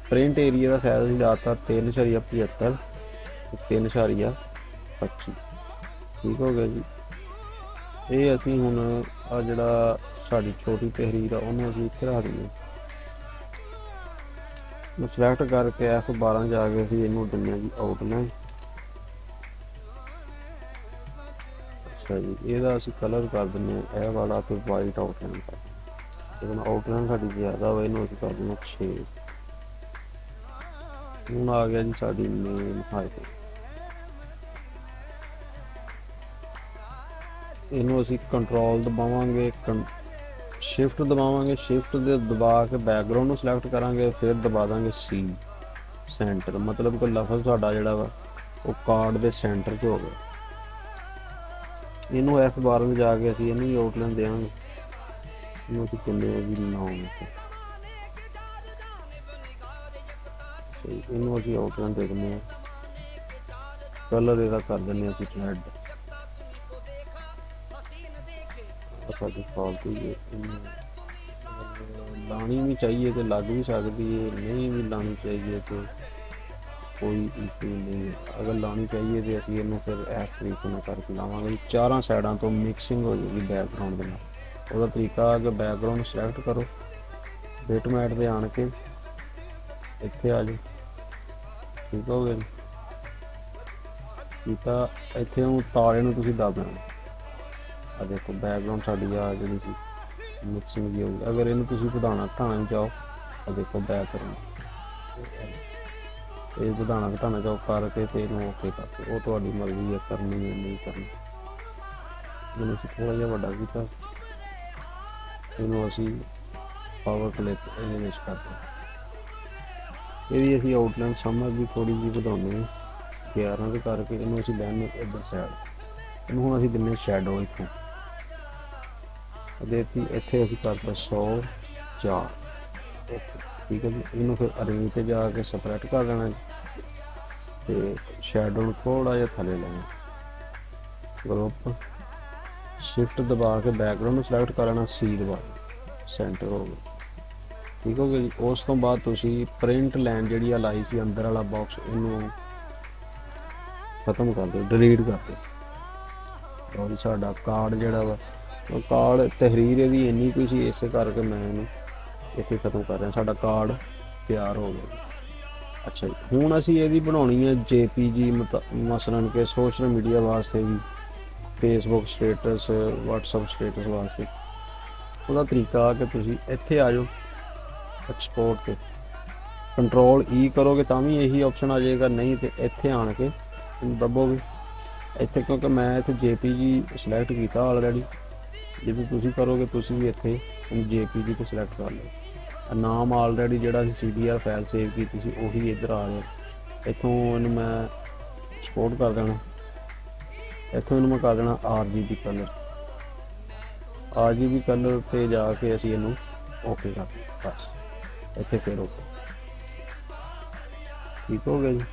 ਪ੍ਰਿੰਟ ਏਰੀਆ ਦਾ ਸਾਈਜ਼ ਅਸੀਂ ਲਾਤਾ 3.75 3.25। ਠੀਕ ਹੋ ਗਿਆ ਜੀ। ਇਹ ਅਸੀਂ ਹੁਣ ਆ ਜਿਹੜਾ ਸਾਡੀ ਛੋਟੀ ਤਹਿਰੀਰ ਆ ਉਹਨੂੰ ਅਸੀਂ ਇੱਥੇ ਰੱਖ ਦਈਏ ਸਿਲੈਕਟ ਕਰਕੇ F12 ਜਾ ਕੇ ਅਸੀਂ ਇਹਨੂੰ ਦਿੰਦੇ ਹਾਂ ਜੀ ਆਊਟਲਾਈਨ। ਅੱਛਾ ਜੀ ਇਹਦਾ ਅਸੀਂ ਕਲਰ ਕਰ ਦਿੰਦੇ ਹਾਂ ਇਹ ਵਾਲਾ ਤੇ ਵਾਈਟ ਆਊਟਲਾਈਨ ਕਰ ਲੇਕਿਨ ਆਊਟਲਾਈਨ ਸਾਡੀ ਜ਼ਿਆਦਾ ਵਾ ਇਹਨੂੰ ਅਸੀਂ ਕਰ ਦਿੰਦੇ 6। ਹੁਣ ਆ ਗਿਆ ਜੀ ਸਾਡੀ ਮੇਨ ਹਾਈਟ। ਇਹਨੂੰ ਅਸੀਂ ਕੰਟਰੋਲ ਦਬਾਵਾਂਗੇ ਸ਼ਿਫਟ ਦਬਾਵਾਂਗੇ ਸ਼ਿਫਟ ਦੇ ਦਬਾ ਕੇ ਬੈਕਗ੍ਰਾਉਂਡ ਨੂੰ ਸਿਲੈਕਟ ਕਰਾਂਗੇ ਫਿਰ ਦਬਾ ਦਾਂਗੇ C ਸੈਂਟਰ ਮਤਲਬ ਕਿ ਲਫ਼ਜ਼ ਸਾਡਾ ਜਿਹੜਾ ਵਾ ਉਹ ਕਾਰਡ ਦੇ ਸੈਂਟਰ 'ਚ ਹੋ ਗਿਆ। ਇਹਨੂੰ F12 ਵਿੱਚ ਜਾ ਕੇ ਅਸੀਂ ਇਹਨੂੰ ਵੀ ਆਊਟਲਾਈਨ ਦੇਵਾਂਗੇ ਇਹਨੂੰ ਅਸੀਂ ਕਿੰਨੇ ਵੀ 9 ਇਹਨੂੰ ਅਸੀਂ ਆਊਟਲਾਈਨ ਦੇ ਦਿੰਦੇ ਹਾਂ ਕਲਰ ਇਹਦਾ ਕਰ ਦਿੰਦੇ ਹਾਂ ਅਸੀਂ ਰੈੱਡ ਸਾਡੀ ਫਾਲਤੂ ਲਾਣੀ ਵੀ ਚਾਹੀਏ ਤੇ ਲੱਗ ਵੀ ਸਕਦੀ ਹੈ ਨਹੀਂ ਵੀ ਲਾਣੀ ਚਾਹੀਏ ਤੇ ਕੋਈ ਇਸ਼ੂ ਨਹੀਂ। ਅਗਰ ਲਾਣੀ ਚਾਹੀਏ ਤੇ ਅਸੀਂ ਇਹਨੂੰ ਫਿਰ ਇਸ ਤਰੀਕੇ ਨਾਲ ਕਰਕੇ ਲਾਵਾਂਗੇ ਚਾਰਾਂ ਸਾਈਡਾਂ ਤੋਂ ਮਿਕਸਿੰਗ ਹੋ ਜਾਏਗੀ ਬੈਕਗਰਾਉਂਡ ਦੇ ਨਾਲ। ਉਹਦਾ ਤਰੀਕਾ ਕਿ ਬੈਕਗਰਾਉਂਡ ਸਿਲੈਕਟ ਕਰੋ ਬਿਟਮੈਪ ਤੇ ਆਣ ਕੇ ਇੱਥੇ ਆ ਜਾਓ। ਠੀਕ ਹੋ ਗਿਆ। ਠੀਕ ਆ ਇੱਥੇ ਨੂੰ ਤਾਰੇ ਨੂੰ ਤੁਸੀਂ ਦੱਬਣਾ ਆ ਦੇਖੋ ਬੈਕਗਰਾਉਂਡ ਸਾਡੀ ਆ ਜਿਹੜੀ ਸੀ ਮਿਕਸਿੰਗ ਦੀ ਹੋਊਗੀ। ਅਗਰ ਇਹਨੂੰ ਤੁਸੀਂ ਵਧਾਉਣਾ ਘਟਾਉਣਾ ਚਾਹੋ ਆ ਦੇਖੋ ਬੈਕਗਰਾਉਂਡ ਇਹ ਵਧਾਉਣਾ ਘਟਾਉਣਾ ਚਾਹੋ ਕਰਕੇ ਤੇ ਇਹਨੂੰ ਓਕੇ ਕਰਕੇ ਉਹ ਤੁਹਾਡੀ ਮਰਜ਼ੀ ਹੈ ਕਰਨੀ ਹੈ ਨਹੀਂ ਕਰਨੀ। ਇਹਨੂੰ ਅਸੀਂ ਥੋੜਾ ਜਿਹਾ ਵੱਡਾ ਕੀਤਾ, ਇਹਨੂੰ ਅਸੀਂ ਪਾਵਰ ਕਲਿੱਪ ਇਹਦੇ ਵਿੱਚ ਕਰਦੇ, ਇਹਦੀ ਅਸੀਂ ਆਊਟਲਾਈਨ ਸਮਝ ਵੀ ਥੋੜੀ ਜਿਹੀ ਵਧਾਉਂਦੇ ਹਾਂ 11 ਦੇ ਕਰਕੇ। ਇਹਨੂੰ ਅਸੀਂ ਲੈਣੇ ਇੱਧਰ ਸਾਈਡ, ਇਹਨੂੰ ਹੁਣ ਅਸੀਂ ਦਿੰਨੇ ਸ਼ੈਡੋ ਇੱਥੋਂ ਦੇਤੀ, ਇੱਥੇ ਅਸੀਂ ਕਰਤਾ 104 ਠੀਕ ਹੈ ਜੀ। ਇਹਨੂੰ ਫਿਰ ਅਰੇਂਜ ਤੇ ਜਾ ਕੇ ਸਪਰੈਟ ਕਰ ਲੈਣਾ ਤੇ ਸ਼ੈਡੋ ਨੂੰ ਥੋੜਾ ਜਿਹਾ ਥੱਲੇ ਲੈਣਾ, ਗਰੁੱਪ ਸ਼ਿਫਟ ਦਬਾ ਕੇ ਬੈਕਗਰਾਉਂਡ ਨੂੰ ਸਿਲੈਕਟ ਕਰ ਲੈਣਾ, ਸੀ ਦਬਾ ਸੈਂਟਰ ਹੋ ਗਿਆ, ਠੀਕ ਹੋ ਗਿਆ ਜੀ। ਉਸ ਤੋਂ ਬਾਅਦ ਤੁਸੀਂ ਪ੍ਰਿੰਟ ਲਾਈਨ ਜਿਹੜੀ ਆ ਲਾਈ ਸੀ ਅੰਦਰ ਵਾਲਾ ਬਾਕਸ, ਇਹਨੂੰ ਖਤਮ ਕਰ ਦਿਓ, ਡਿਲੀਟ ਕਰ ਦਿਓ। ਔਰ ਸਾਡਾ ਕਾਰਡ ਜਿਹੜਾ ਵਾ, ਕਾਰਡ ਤਹਿਰੀਰ ਇਹਦੀ ਇੰਨੀ ਕੁ ਸੀ, ਇਸੇ ਕਰਕੇ ਮੈਂ ਇਹਨੂੰ ਇੱਥੇ ਖਤਮ ਕਰ ਰਿਹਾ। ਸਾਡਾ ਕਾਰਡ ਤਿਆਰ ਹੋ ਗਿਆ। ਅੱਛਾ ਜੀ, ਹੁਣ ਅਸੀਂ ਇਹਦੀ ਬਣਾਉਣੀ ਹੈ JPG, ਮਸਲਨ ਕਿ ਸੋਸ਼ਲ ਮੀਡੀਆ ਵਾਸਤੇ ਵੀ, ਫੇਸਬੁੱਕ ਸਟੇਟਸ, WhatsApp ਸਟੇਟਸ ਵਾਸਤੇ। ਉਹਦਾ ਤਰੀਕਾ ਆ ਕਿ ਤੁਸੀਂ ਇੱਥੇ ਆ ਜਾਓ ਐਕਸਪੋਰਟ ਤੇ ਕੰਟਰੋਲ E ਕਰੋਗੇ ਤਾਂ ਵੀ ਇਹੀ ਆਪਸ਼ਨ ਆ ਜਾਏਗਾ, ਨਹੀਂ ਤੇ ਇੱਥੇ ਆਣ ਕੇ ਦੱਬੋਗੇ ਇੱਥੇ, ਕਿਉਂਕਿ ਮੈਂ ਇੱਥੇ JPG ਸਿਲੈਕਟ ਕੀਤਾ ਆਲਰੇਡੀ। ਜਦੋਂ ਤੁਸੀਂ ਕਰੋਗੇ ਤੁਸੀਂ ਵੀ ਇੱਥੇ JPG ਤੇ ਸਿਲੈਕਟ ਕਰ ਲਓ। ਨਾਮ ਆਲਰੇਡੀ ਜਿਹੜਾ ਅਸੀਂ CDR ਫਾਈਲ ਸੇਵ ਕੀਤੀ ਸੀ ਉਹੀ ਇੱਧਰ ਆ ਗਿਆ। ਇੱਥੋਂ ਇਹਨੂੰ ਮੈਂ ਐਕਸਪੋਰਟ ਕਰ ਦੇਣਾ, ਇੱਥੋਂ ਇਹਨੂੰ ਮੈਂ ਕਰ ਦੇਣਾ RGB ਕਲਰ, RGB ਕਲਰ ਤੇ ਜਾ ਕੇ ਅਸੀਂ ਇਹਨੂੰ ਓਕੇ ਕਰ ਦੇਣਾ, ਬਸ ਇੱਥੇ ਫਿਰ ਓਕੇ, ਠੀਕ ਹੋ ਗਿਆ ਜੀ।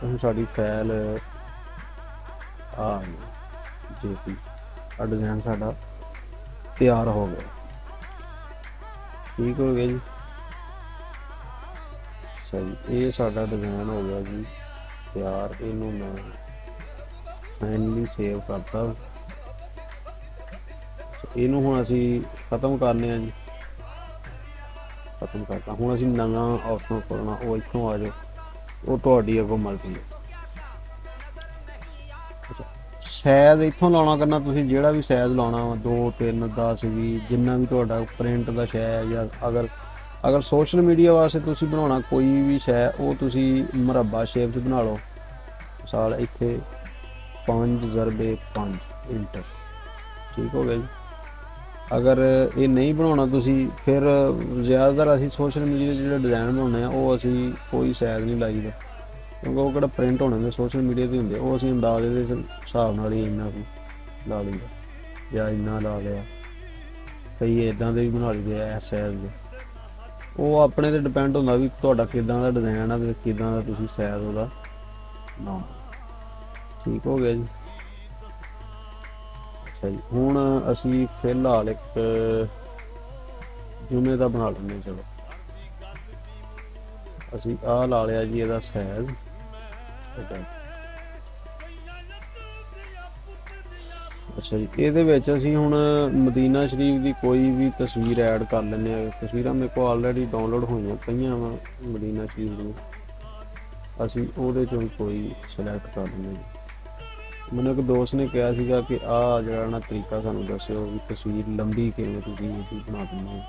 ਹੁਣ ਸਾਡੀ ਫਾਈਲ ਆ ਗਈ JPG, ਡਿਜ਼ਾਈਨ ਸਾਡਾ ਤਿਆਰ ਹੋ ਗਿਆ, ਠੀਕ ਹੋ ਗਿਆ ਜੀ। ਸਹੀ, ਇਹ ਸਾਡਾ ਡਿਜ਼ਾਈਨ ਹੋ ਗਿਆ ਜੀ ਤਿਆਰ। ਇਹਨੂੰ ਮੈਂ ਫਾਈਨਲੀ ਸੇਵ ਕਰਤਾ। ਇਹਨੂੰ ਹੁਣ ਅਸੀਂ ਖਤਮ ਕਰਨੇ ਆ ਜੀ, ਖਤਮ ਕਰਤਾ। ਹੁਣ ਅਸੀਂ ਨਵਾਂ ਆਪਸ਼ਨ ਖੋਲਣਾ, ਉਹ ਇੱਥੋਂ ਆ ਜਾਓ, ਉਹ ਤੁਹਾਡੀ ਅੱਗੋਂ ਮਰਜ਼ੀ ਹੈ। ਸਾਈਜ਼ ਇੱਥੋਂ ਲਾਉਣਾ ਕਰਨਾ ਤੁਸੀਂ, ਜਿਹੜਾ ਵੀ ਸਾਈਜ਼ ਲਾਉਣਾ ਵਾ 2 3 10 20 ਜਿੰਨਾ ਵੀ ਤੁਹਾਡਾ ਪ੍ਰਿੰਟ ਦਾ ਸ਼ੈ, ਜਾਂ ਅਗਰ ਸੋਸ਼ਲ ਮੀਡੀਆ ਵਾਸਤੇ ਤੁਸੀਂ ਬਣਾਉਣਾ ਕੋਈ ਵੀ ਸ਼ੈ, ਉਹ ਤੁਸੀਂ ਮੁਰੱਬਾ ਸ਼ੇਪ 'ਚ ਬਣਾ ਲਓ। ਮਿਸਾਲ ਇੱਥੇ 5x5 ਇੰਟਰ, ਠੀਕ ਹੋ ਗਿਆ ਜੀ। ਅਗਰ ਇਹ ਨਹੀਂ ਬਣਾਉਣਾ ਤੁਸੀਂ, ਫਿਰ ਜ਼ਿਆਦਾਤਰ ਅਸੀਂ ਸੋਸ਼ਲ ਮੀਡੀਆ ਦੇ ਜਿਹੜੇ ਡਿਜ਼ਾਈਨ ਬਣਾਉਂਦੇ ਆ ਉਹ ਅਸੀਂ ਕੋਈ ਸਾਈਜ਼ ਨਹੀਂ ਲਾਈਦਾ, ਕਿਉਂਕਿ ਉਹ ਕਿਹੜਾ ਪ੍ਰਿੰਟ ਹੋਣੇ ਨੇ, ਸੋਸ਼ਲ ਮੀਡੀਆ 'ਤੇ ਹੁੰਦੇ, ਉਹ ਅਸੀਂ ਅੰਦਾਜ਼ੇ ਦੇ ਹਿਸਾਬ ਨਾਲ ਹੀ ਇੰਨਾ ਕੁ ਲਾ ਲਈਦਾ ਜਾਂ ਇੰਨਾ ਲਾ ਲਿਆ। ਕਈ ਇੱਦਾਂ ਦੇ ਵੀ ਬਣਾ ਲਈਦੇ ਆ ਸਾਈਜ਼ ਦੇ, ਉਹ ਆਪਣੇ 'ਤੇ ਡਿਪੈਂਡ ਹੁੰਦਾ ਵੀ ਤੁਹਾਡਾ ਕਿੱਦਾਂ ਦਾ ਡਿਜ਼ਾਈਨ ਆ ਅਤੇ ਕਿੱਦਾਂ ਦਾ ਤੁਸੀਂ ਸਾਈਜ਼ ਉਹਦਾ ਲਾਉਣਾ, ਠੀਕ ਹੋ ਗਿਆ ਜੀ। ਅੱਛਾ ਜੀ, ਹੁਣ ਅਸੀਂ ਫਿਲਹਾਲ ਇੱਕ ਜੁਮੇ ਦਾ ਬਣਾ ਲੈਂਦੇ ਹਾਂ। ਚਲੋ ਅਸੀਂ ਆਹ ਲਾ ਲਿਆ ਜੀ ਇਹਦਾ ਸਾਈਜ਼। ਅੱਛਾ ਜੀ, ਇਹਦੇ ਵਿੱਚ ਅਸੀਂ ਹੁਣ ਮਦੀਨਾ ਸ਼ਰੀਫ ਦੀ ਕੋਈ ਵੀ ਤਸਵੀਰ ਐਡ ਕਰ ਲੈਂਦੇ ਹਾਂ। ਤਸਵੀਰਾਂ ਮੇਰੇ ਕੋਲ ਆਲਰੇਡੀ ਡਾਊਨਲੋਡ ਹੋਈਆਂ ਪਈਆਂ ਵਾ ਮਦੀਨਾ ਸ਼ਰੀਫ ਦੀਆਂ, ਅਸੀਂ ਉਹਦੇ ਚੋਂ ਕੋਈ ਸਿਲੈਕਟ ਕਰ ਲੈਂਦੇ ਹਾਂ। ਮੈਨੂੰ ਇੱਕ ਦੋਸਤ ਨੇ ਕਿਹਾ ਸੀਗਾ ਕਿ ਆਹ ਜਿਹੜਾ ਨਾ ਤਰੀਕਾ ਸਾਨੂੰ ਦੱਸਿਓ ਵੀ ਤਸਵੀਰ ਲੰਬੀ ਕਿਵੇਂ ਤੁਸੀਂ ਬਣਾ ਦਿੰਦੇ ਹੋ,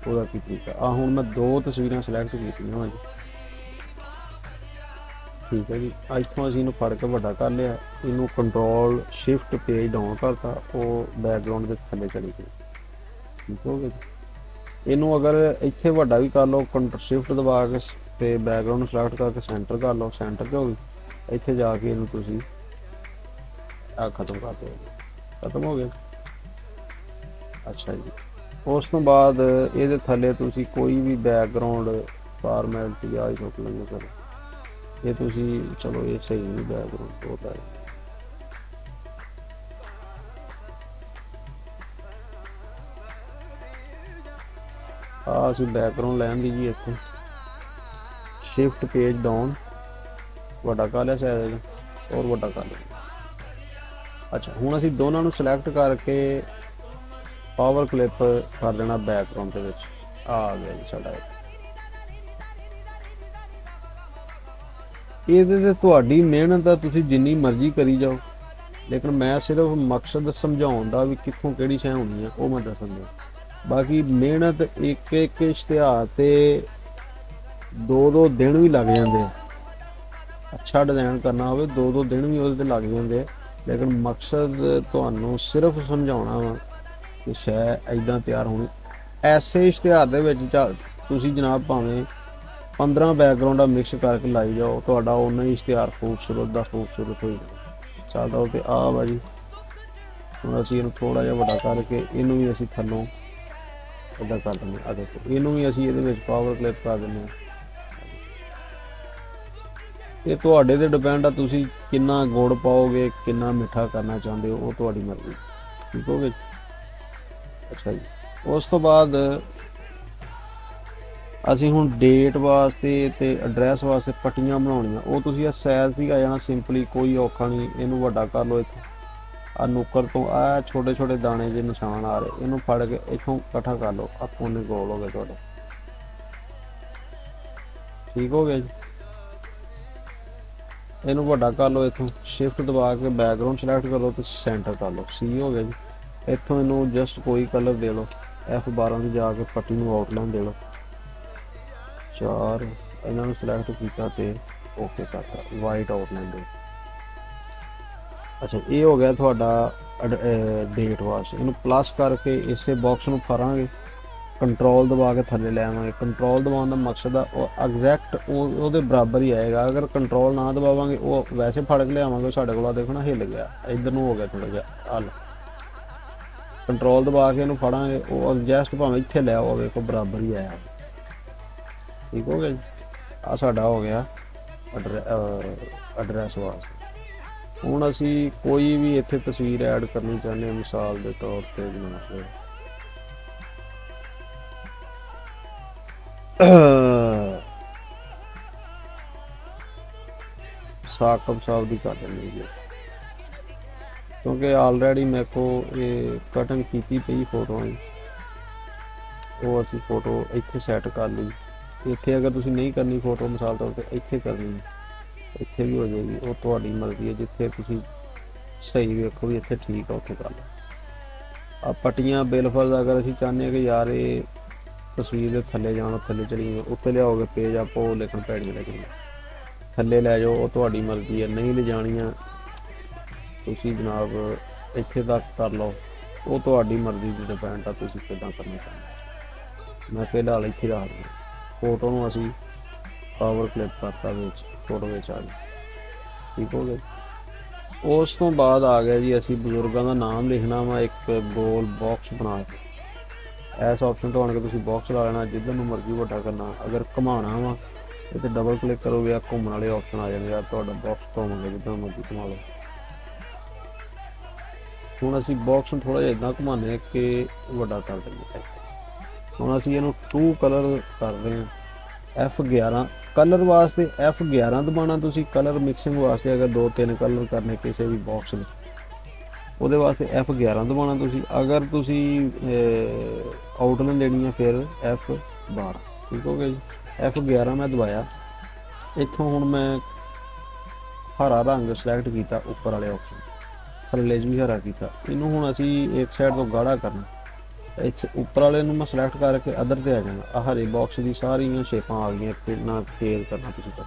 ਉਹਦਾ ਕੀ ਤਰੀਕਾ। ਹੁਣ ਮੈਂ 2 ਤਸਵੀਰਾਂ ਸਿਲੈਕਟ ਕੀਤੀਆਂ ਵਾ ਜੀ, ਠੀਕ ਹੈ ਜੀ। ਇੱਥੋਂ ਅਸੀਂ ਇਹਨੂੰ ਫੜ ਕੇ ਵੱਡਾ ਕਰ ਲਿਆ, ਇਹਨੂੰ ਕੰਟਰੋਲ ਸ਼ਿਫਟ ਪੇਜ ਡਾਊਨ ਕਰਤਾ, ਉਹ ਬੈਕਗਰਾਊਂਡ ਦੇ ਥੱਲੇ ਚਲੀ ਗਈ, ਠੀਕ ਹੋ ਗਿਆ ਜੀ। ਇਹਨੂੰ ਅਗਰ ਇੱਥੇ ਵੱਡਾ ਵੀ ਕਰ ਲਓ, ਕੰਟਰੋਲ ਸ਼ਿਫਟ ਦਬਾ ਕੇ ਤੇ ਬੈਕਗਰਾਊਂਡ ਨੂੰ ਸਿਲੈਕਟ ਕਰਕੇ ਸੈਂਟਰ ਕਰ ਲਓ, ਸੈਂਟਰ 'ਚ ਹੋ ਗਈ। ਇੱਥੇ ਜਾ ਕੇ ਇਹਨੂੰ ਤੁਸੀਂ ਖਤਮ ਕਰ ਦਿਓ, ਖਤਮ ਹੋ ਗਿਆ। ਅੱਛਾ ਜੀ, ਉਸ ਤੋਂ ਬਾਅਦ ਇਹਦੇ ਥੱਲੇ ਤੁਸੀਂ ਕੋਈ ਵੀ ਬੈਕਗਰਾਉਂਡ ਫਾਰਮੈਲਿਟੀ ਆ ਚੁੱਕ ਲੈਂਦੇ ਸਰ, ਇਹ ਤੁਸੀਂ ਚਲੋ ਇਹ ਸਹੀ ਨਹੀਂ ਬੈਕਗਰਾਉਂਡ ਹੋਤਾ ਹੈ। ਅਸੀਂ ਬੈਕਗਰਾਉਂਡ ਲੈਣ ਦੀ ਜੀ, ਇੱਥੇ ਸ਼ਿਫਟ ਪੇਜ ਡਾਊਨ ਵੱਡਾ ਕਰ ਲਿਆ ਸਾਈਜ਼ ਔਰ ਵੱਡਾ ਕਰ ਲਿਆ। ਅੱਛਾ, ਹੁਣ ਅਸੀਂ ਦੋਨਾਂ ਨੂੰ ਸਿਲੈਕਟ ਕਰਕੇ ਪਾਵਰ ਕਲਿੱਪ ਕਰ ਦੇਣਾ ਬੈਕਗਰਾਉਂਡ ਦੇ ਵਿੱਚ। ਆ ਗਿਆ ਜੀ ਸਾਡਾ। ਇਹਦੇ ਤੇ ਤੁਹਾਡੀ ਮਿਹਨਤ ਆ, ਤੁਸੀਂ ਜਿੰਨੀ ਮਰਜ਼ੀ ਕਰੀ ਜਾਓ, ਲੇਕਿਨ ਮੈਂ ਸਿਰਫ ਮਕਸਦ ਸਮਝਾਉਣ ਦਾ ਵੀ ਕਿੱਥੋਂ ਕਿਹੜੀ ਸ਼ੈ ਹੋਣੀ ਆ ਉਹ ਮੈਂ ਦੱਸਣ ਦਿਆਂ। ਬਾਕੀ ਮਿਹਨਤ ਇੱਕ ਇਸ਼ਤਿਹਾਰ ਤੇ 2-2 ਦਿਨ ਵੀ ਲੱਗ ਜਾਂਦੇ ਆ। ਅੱਛਾ ਡਿਜ਼ਾਈਨ ਕਰਨਾ ਹੋਵੇ 2-2 ਦਿਨ ਵੀ ਉਹਦੇ ਤੇ ਲੱਗ ਜਾਂਦੇ ਆ, ਲੇਕਿਨ ਮਕਸਦ ਤੁਹਾਨੂੰ ਸਿਰਫ ਸਮਝਾਉਣਾ ਵਾ ਕਿ ਸ਼ੈ ਇਦਾਂ ਤਿਆਰ ਹੋਣੀ। ਐਸੇ ਇਸ਼ਤਿਹਾਰ ਦੇ ਵਿੱਚ ਤੁਸੀਂ ਜਨਾਬ ਭਾਵੇਂ 15 ਬੈਕਗਰਾਉਂਡਾਂ ਮਿਕਸ ਕਰਕੇ ਲਾਈ ਜਾਓ, ਤੁਹਾਡਾ ਉਨਾ ਹੀ ਇਸ਼ਤਿਹਾਰ ਖੂਬਸੂਰਤ ਦਾ ਖੂਬਸੂਰਤ ਹੋ ਜਾਣਾ। ਸਾਡਾ ਤੇ ਆਹ ਵਾ ਜੀ। ਹੁਣ ਅਸੀਂ ਇਹਨੂੰ ਥੋੜਾ ਜਿਹਾ ਵੱਡਾ ਕਰਕੇ ਇਹਨੂੰ ਵੀ ਅਸੀਂ ਥੱਲੋਂ ਇੱਦਾਂ ਕਰ ਦਿੰਦੇ ਆ। ਦੇਖੋ ਇਹਨੂੰ ਵੀ ਅਸੀਂ ਇਹਦੇ ਵਿੱਚ ਪਾਵਰ ਕਲਿੱਪ ਕਰ ਦਿੰਦੇ ਹਾਂ। ਇਹ ਤੁਹਾਡੇ ਤੇ ਡਿਪੈਂਡ ਆ, ਤੁਸੀਂ ਕਿੰਨਾ ਗੁੜ ਪਾਓਗੇ, ਕਿੰਨਾ ਮਿੱਠਾ ਕਰਨਾ ਚਾਹੁੰਦੇ ਹੋ, ਉਹ ਤੁਹਾਡੀ ਮਰਜ਼ੀ। ਠੀਕ ਹੋ ਗਿਆ। ਅੱਛਾ ਜੀ, ਉਸ ਤੋਂ ਬਾਅਦ ਅਸੀਂ ਹੁਣ ਡੇਟ ਵਾਸਤੇ ਤੇ ਐਡਰੈਸ ਵਾਸਤੇ ਪੱਟੀਆਂ ਬਣਾਉਣੀਆਂ। ਉਹ ਤੁਸੀਂ ਇਹ ਸਾਈਜ਼ ਦੀ ਆ ਜਾਣਾ ਸਿੰਪਲੀ, ਕੋਈ ਔਖਾ ਨਹੀਂ। ਇਹਨੂੰ ਵੱਡਾ ਕਰ ਲਓ। ਇੱਥੇ ਆ ਨੁੱਕਰ ਤੋਂ ਆ ਛੋਟੇ ਛੋਟੇ ਦਾਣੇ ਜੇ ਨਿਸ਼ਾਨ ਆ ਰਹੇ, ਇਹਨੂੰ ਫੜ ਕੇ ਇੱਥੋਂ ਇਕੱਠਾ ਕਰ ਲਓ। ਆ ਕੋਨੇ ਗੋਲ ਹੋ ਗਏ ਤੁਹਾਡੇ। ਠੀਕ ਹੋ ਗਿਆ ਜੀ। ਇਹਨੂੰ ਵੱਡਾ ਕਰ ਲਓ। ਇੱਥੋਂ ਸ਼ਿਫਟ ਦਬਾ ਕੇ ਬੈਕਗਰਾਉਂਡ ਸਿਲੈਕਟ ਕਰੋ ਤੇ ਸੈਂਟਰ ਕਰ ਲਓ। ਸੀ ਹੋ ਗਿਆ ਜੀ। ਇੱਥੋਂ ਇਹਨੂੰ ਜਸਟ ਕੋਈ ਕਲਰ ਦੇ ਲਓ। F12 ਤੇ ਜਾ ਕੇ ਪੱਟੀ ਨੂੰ ਆਊਟਲਾਈਨ ਦੇ ਲਓ। 4 ਇਹਨਾਂ ਨੂੰ ਸਿਲੈਕਟ ਕੀਤਾ ਤੇ ਓਕੇ ਕਰਤਾ, ਵਾਈਟ ਆਊਟਲਾਈਨ ਦੇ। ਅੱਛਾ, ਇਹ ਹੋ ਗਿਆ ਤੁਹਾਡਾ ਡੇਟ ਵਾਸਤੇ। ਇਹਨੂੰ ਪਲੱਸ ਕਰਕੇ ਇਸੇ ਬਾਕਸ ਨੂੰ ਫੜਾਂਗੇ, ਕੰਟਰੋਲ ਦਬਾ ਕੇ ਥੱਲੇ ਲੈ ਆਵਾਂਗੇ। ਕੰਟਰੋਲ ਦਬਾਉਣ ਦਾ ਮਕਸਦ ਆ ਉਹ ਐਗਜ਼ੈਕਟ ਉਹਦੇ ਬਰਾਬਰ ਹੀ ਆਏਗਾ। ਅਗਰ ਕੰਟਰੋਲ ਨਾ ਦਬਾਵਾਂਗੇ ਉਹ ਵੈਸੇ ਫੜ ਕੇ ਲਿਆਵਾਂਗੇ, ਸਾਡੇ ਕੋਲ ਦੇਖਣਾ ਹਿੱਲ ਗਿਆ, ਇੱਧਰ ਨੂੰ ਹੋ ਗਿਆ ਥੋੜਾ ਜਿਹਾ। ਹਲ ਕੰਟਰੋਲ ਦਬਾ ਕੇ ਇਹਨੂੰ ਫੜਾਂਗੇ, ਉਹ ਐਡਜਸਟ ਭਾਵੇਂ ਇੱਥੇ ਲੈ ਆਓ, ਵੇਖੋ ਬਰਾਬਰ ਹੀ ਆਇਆ। ਠੀਕ ਹੋ ਗਿਆ ਜੀ। ਆ ਸਾਡਾ ਹੋ ਗਿਆ ਐਡਰੈਸ ਵਾਸਤੇ। ਹੁਣ ਅਸੀਂ ਕੋਈ ਵੀ ਇੱਥੇ ਤਸਵੀਰ ਐਡ ਕਰਨੀ ਚਾਹੁੰਦੇ ਹਾਂ, ਮਿਸਾਲ ਦੇ ਤੌਰ ਤੇ ਜਨਾਬ ਸਾਕਬ ਸਾਹਿਬ ਦੀ ਕਰ ਦਿੰਦੇ ਜੀ, ਕਿਉਂਕਿ ਆਲਰੇਡੀ ਮੇਰੇ ਕੋਲ ਇਹ ਕਟਿੰਗ ਕੀਤੀ ਪਈ ਫੋਟੋਆਂ ਜੀ। ਉਹ ਅਸੀਂ ਫੋਟੋ ਇੱਥੇ ਸੈੱਟ ਕਰ ਲਈ। ਇੱਥੇ ਅਗਰ ਤੁਸੀਂ ਨਹੀਂ ਕਰਨੀ ਫੋਟੋ ਮਿਸਾਲ ਤੌਰ ਤੇ ਇੱਥੇ ਕਰਨੀ, ਇੱਥੇ ਵੀ ਹੋ ਜਾਏਗੀ। ਉਹ ਤੁਹਾਡੀ ਮਰਜ਼ੀ ਹੈ, ਜਿੱਥੇ ਤੁਸੀਂ ਸਹੀ ਵੇਖੋ ਵੀ ਇੱਥੇ ਠੀਕ ਆ ਉੱਥੇ ਕਰ ਲਓ। ਆ ਪੱਟੀਆਂ ਬਿਲਫਲ ਅਗਰ ਅਸੀਂ ਚਾਹੁੰਦੇ ਹਾਂ ਕਿ ਯਾਰ ਇਹ ਤਸਵੀਰ ਦੇ ਥੱਲੇ ਜਾਣਾ, ਥੱਲੇ ਚਲੀ ਉੱਤੇ ਲਿਆਓਗੇ ਪੇਜ ਆਪ ਉਹ ਲਿਖਣ ਪੈੜੀਆਂ ਲੈ ਕੇ ਥੱਲੇ ਲੈ ਜਾਓ, ਉਹ ਤੁਹਾਡੀ ਮਰਜ਼ੀ ਹੈ। ਨਹੀਂ ਲਿਜਾਣੀਆਂ ਤੁਸੀਂ ਜਨਾਬ ਇੱਥੇ ਤੱਕ ਕਰ ਲਓ, ਉਹ ਤੁਹਾਡੀ ਮਰਜ਼ੀ ਦੀ ਡਿਪੈਂਡ ਆ, ਤੁਸੀਂ ਕਿੱਦਾਂ ਕਰਨਾ ਚਾਹੁੰਦੇ। ਮੈਂ ਫਿਲਹਾਲ ਇੱਥੇ ਰੱਖ ਦਿੰਦਾ। ਫੋਟੋ ਨੂੰ ਅਸੀਂ ਪਾਵਰ ਕਲਿੱਪ ਕਰਤਾ ਵਿੱਚ, ਫੋਟੋ ਵਿੱਚ ਆ ਗਈ। ਠੀਕ ਹੋ ਗਿਆ। ਉਸ ਤੋਂ ਬਾਅਦ ਆ ਗਿਆ ਜੀ, ਅਸੀਂ ਬਜ਼ੁਰਗਾਂ ਦਾ ਨਾਮ ਲਿਖਣਾ ਵਾ ਇੱਕ ਗੋਲ ਬਾਕਸ ਬਣਾ ਕੇ। ਇਸ ਆਪਸ਼ਨ ਤੋਂ ਆਣ ਕੇ ਤੁਸੀਂ ਬਾਕਸ ਲਾ ਲੈਣਾ, ਜਿੱਧਰ ਨੂੰ ਮਰਜ਼ੀ ਵੱਡਾ ਕਰਨਾ। ਅਗਰ ਘੁਮਾਉਣਾ ਵਾ ਇਹ ਤੇ ਡਬਲ ਕਲਿੱਕ ਕਰੋਗੇ, ਆ ਘੁੰਮਣ ਵਾਲੇ ਆਪਸ਼ਨ ਆ ਜਾਣਗੇ, ਤੁਹਾਡਾ ਬਾਕਸ ਘੁੰਮਾਂਗੇ ਜਿੱਦਾਂ ਮਰਜ਼ੀ ਘੁਮਾ ਲਓ। ਹੁਣ ਅਸੀਂ ਬਾਕਸ ਨੂੰ ਥੋੜਾ ਜਿਹਾ ਇਦਾਂ ਘੁਮਾਉਂਦੇ ਕਿ ਵੱਡਾ ਕਰ ਦਿੰਦੇ। ਹੁਣ ਅਸੀਂ ਇਹਨੂੰ 2 ਕਲਰ ਕਰ ਰਹੇ ਹਾਂ। F11 ਕਲਰ ਵਾਸਤੇ F11 ਦਬਾਉਣਾ ਤੁਸੀਂ। ਕਲਰ ਮਿਕਸਿੰਗ ਵਾਸਤੇ ਅਗਰ 2-3 ਕਲਰ ਕਰਨੇ ਕਿਸੇ ਵੀ ਬਾਕਸ ਨੂੰ, ਉਹਦੇ ਵਾਸਤੇ F11 ਦਬਾਉਣਾ ਤੁਸੀਂ। ਅਗਰ ਤੁਸੀਂ ਆਊਟਲਾਈਨ ਦੇਣੀ ਹੈ ਫਿਰ F12। ਠੀਕ ਹੋ ਗਿਆ ਜੀ। F11 ਮੈਂ ਦਬਾਇਆ। ਇੱਥੋਂ ਹੁਣ ਮੈਂ ਹਰਾ ਰੰਗ ਸਿਲੈਕਟ ਕੀਤਾ, ਉੱਪਰ ਵਾਲੇ ਆਪਸ਼ਨ ਥੱਲੇ ਵੀ ਹਰਾ ਕੀਤਾ। ਇਹਨੂੰ ਹੁਣ ਅਸੀਂ ਇੱਕ ਸਾਈਡ ਤੋਂ ਗਾੜਾ ਕਰਨਾ। ਇੱਥੇ ਉੱਪਰ ਵਾਲੇ ਨੂੰ ਮੈਂ ਸਿਲੈਕਟ ਕਰਕੇ ਅਦਰ ਤੇ ਆ ਜਾਣਾ। ਆ ਹਰੇ ਬਾਕਸ ਦੀ ਸਾਰੀਆਂ ਸ਼ੇਪਾਂ ਆ ਗਈਆਂ, ਕਿੰਨਾ ਤੇਜ਼ ਕਰਨਾ ਤੁਸੀਂ ਕਰੋ।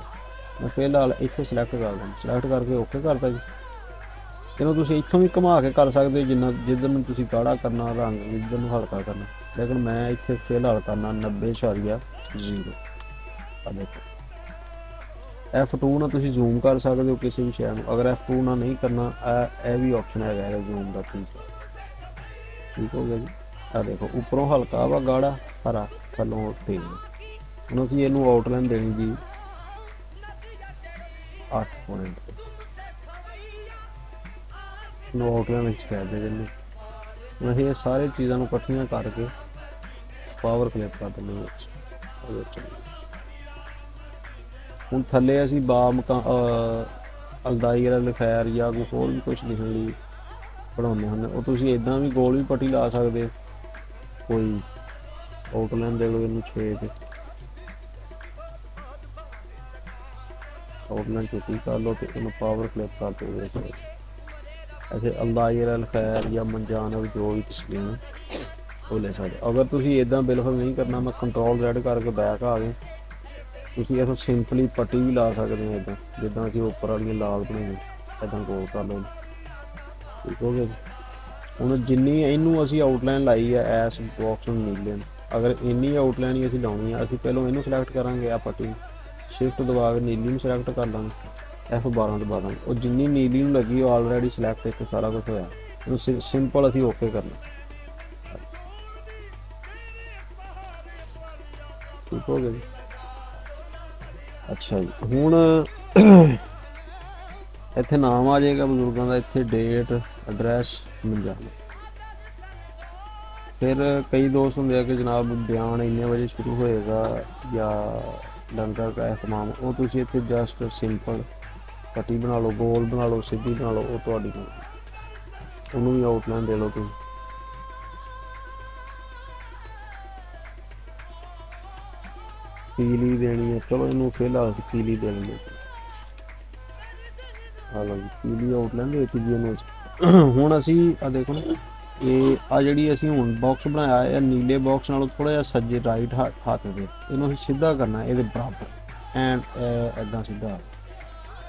ਮੈਂ ਫਿਲਹਾਲ ਇੱਥੇ ਸਿਲੈਕਟ ਕਰ ਦਿੰਦਾ, ਸਿਲੈਕਟ ਕਰਕੇ ਓਕੇ ਕਰਤਾ ਜੀ। ਇਹਨੂੰ ਤੁਸੀਂ ਇੱਥੋਂ ਵੀ ਘੁਮਾ ਕੇ ਕਰ ਸਕਦੇ ਹੋ, ਜਿੱਧਰ ਨੂੰ ਤੁਸੀਂ ਗਾੜਾ ਕਰਨਾ ਰੰਗ, ਜਿੱਧਰ ਨੂੰ ਹਲਕਾ ਕਰਨਾ। ਲੇਕਿਨ ਮੈਂ ਇੱਥੇ ਫਿਲਹਾਲ ਕਰਨਾ 90.0। ਆ ਦੇਖੋ F2 ਨਾਲ ਤੁਸੀਂ ਜ਼ੂਮ ਕਰ ਸਕਦੇ ਹੋ ਕਿਸੇ ਵੀ ਸ਼ੈ ਨੂੰ। ਅਗਰ F2 ਨਾਲ ਨਹੀਂ ਕਰਨਾ, ਇਹ ਵੀ ਆਪਸ਼ਨ ਹੈਗਾ ਜ਼ੂਮ ਦਾ। ਠੀਕ ਹੋ ਗਿਆ ਜੀ। ਆ ਦੇਖੋ ਉੱਪਰੋਂ ਹਲਕਾ ਵਾ ਗਾੜਾ ਹਰਾ, ਥੱਲੋਂ ਤੇਜ਼। ਹੁਣ ਅਸੀਂ ਇਹਨੂੰ ਆਊਟਲਾਈਨ ਦੇਣੀ ਜੀ 8 ਪੁਆਇੰਟ। ਇਹਨੂੰ ਆਊਟਲਾਈਨ ਵਿੱਚ ਕਹਿ ਦੇ ਦਿੰਦੇ। ਅਸੀਂ ਇਹ ਸਾਰੇ ਚੀਜ਼ਾਂ ਨੂੰ ਇਕੱਠੀਆਂ ਕਰਕੇ ਪਾਵਰ ਕਲਿੱਪ ਕਰ ਦਿੰਦੇ ਵਿੱਚ। ਹੁਣ ਥੱਲੇ ਅਸੀਂ ਅਲਦਾਈ ਵਾਲਾ ਲਿਖਾਇਆ ਜਾਂ ਕੋਈ ਹੋਰ ਵੀ ਕੁਛ ਲਿਖਣ ਲਈ ਬਣਾਉਂਦੇ ਹਨ, ਉਹ ਤੁਸੀਂ ਇੱਦਾਂ ਵੀ ਗੋਲ ਵੀ ਪੱਟੀ ਲਾ ਸਕਦੇ। ਕੋਈ ਆਊਟਲਾਈਨ ਦੇ ਲਓ ਇਹਨੂੰ 6 ਤੇ ਆਊਟਲਾਈਨ ਛੋਟੀ ਕਰ ਲਓ ਤੇ ਇਹਨੂੰ ਪਾਵਰ ਕਲਿੱਪ ਕਰ ਦਿਓ। ऐसे अंदाजे वाला खैर या मनजान जो भी तस्वीर वो ले सकते। अगर तुसी इदां बिल्कुल नहीं करना, मैं कंट्रोल Z करके बैक आ गए, तुसी इस सिंपली पट्टी भी ला सकते हैं इदां जिद्दां कि उपर वाली लाल बनाई इदां गोल कर लो। ਠੀਕ ਹੋ ਗਿਆ ਜੀ। ਹੁਣ ਜਿੰਨੀ ਇਹਨੂੰ ਅਸੀਂ ਆਊਟਲਾਈਨ ਲਾਈ ਹੈ ਇਸ ਬਾਕਸ ਨੂੰ ਨੀਲੇ ਨੂੰ, ਅਗਰ ਇੰਨੀ ਆਊਟਲਾਈਨ ਹੀ ਅਸੀਂ ਲਾਉਣੀ ਆ, ਅਸੀਂ ਪਹਿਲਾਂ ਇਹਨੂੰ ਸਿਲੈਕਟ ਕਰਾਂਗੇ, ਆ ਪੱਟੀ ਨੂੰ ਸ਼ਿਫਟ ਦਬਾ ਕੇ ਨੀਲੀ ਨੂੰ ਸਿਲੈਕਟ ਕਰ ਲਾਂਗੇ, F12 ਦਬਾ ਦਾਂਗੇ, ਉਹ ਜਿੰਨੀ ਨੀਲੀ ਨੂੰ ਲੱਗੀ ਉਹ ਆਲਰੇਡੀ ਸਿਲੈਕਟ ਇੱਥੇ ਸਾਰਾ ਕੁਝ ਹੋਇਆ, ਇਹਨੂੰ ਸਿੰਪਲ ਅਸੀਂ ਓਕੇ ਕਰਨਾ। ਠੀਕ ਹੋ ਗਿਆ ਜੀ। ਅੱਛਾ ਜੀ, ਹੁਣ ਇੱਥੇ ਨਾਮ ਆ ਜਾਏਗਾ ਬਜ਼ੁਰਗਾਂ ਦਾ, ਇੱਥੇ ਡੇਟ, ਐਡਰੈਸ ਮਿਲ ਜਾਣਾ। ਫਿਰ ਕਈ ਦੋਸਤ ਹੁੰਦੇ ਆ ਕਿ ਜਨਾਬ ਬਿਆਨ ਇੰਨੇ ਵਜੇ ਸ਼ੁਰੂ ਹੋਏਗਾ ਜਾਂ ਲੰਗਰ ਦਾ ਇਤਮਾਮ, ਉਹ ਤੁਸੀਂ ਇੱਥੇ ਜਸਟ ਸਿੰਪਲ ਪੱਟੀ ਬਣਾ ਲਓ, ਗੋਲ ਬਣਾ ਲਓ, ਸਿੱਧੀ ਬਣਾ ਲਓ, ਉਹ ਤੁਹਾਡੀ ਉਹਨੂੰ ਵੀ ਆਊਟਲਾਈਨ ਦੇ ਲਓ ਤੁਸੀਂ। ਪੀਲੀ ਦੇਣੀ ਹੈ, ਚਲੋ ਇਹਨੂੰ ਫਿਲਹਾਲ ਪੀਲੀ ਦੇ ਲੈਂਦੇ। ਆ ਲਓ ਜੀ, ਪੀਲੀ ਆਊਟਲਾਈਨ ਦੇ ਵਿੱਚ ਜੀ ਇਹਨੂੰ। ਹੁਣ ਅਸੀਂ ਆ ਦੇਖੋ ਨਾ, ਇਹ ਆ ਜਿਹੜੀ ਅਸੀਂ ਹੁਣ ਬਾਕਸ ਬਣਾਇਆ ਹੈ ਨੀਲੇ ਬਾਕਸ ਨਾਲੋਂ ਥੋੜਾ ਜਿਹਾ ਸੱਜੇ ਰਾਈਟ ਹੱਥ ਦੇ, ਇਹਨੂੰ ਅਸੀਂ ਸਿੱਧਾ ਕਰਨਾ ਇਹਦੇ ਬਰਾਬਰ ਐਂਡ ਐਦਾਂ ਸਿੱਧਾ।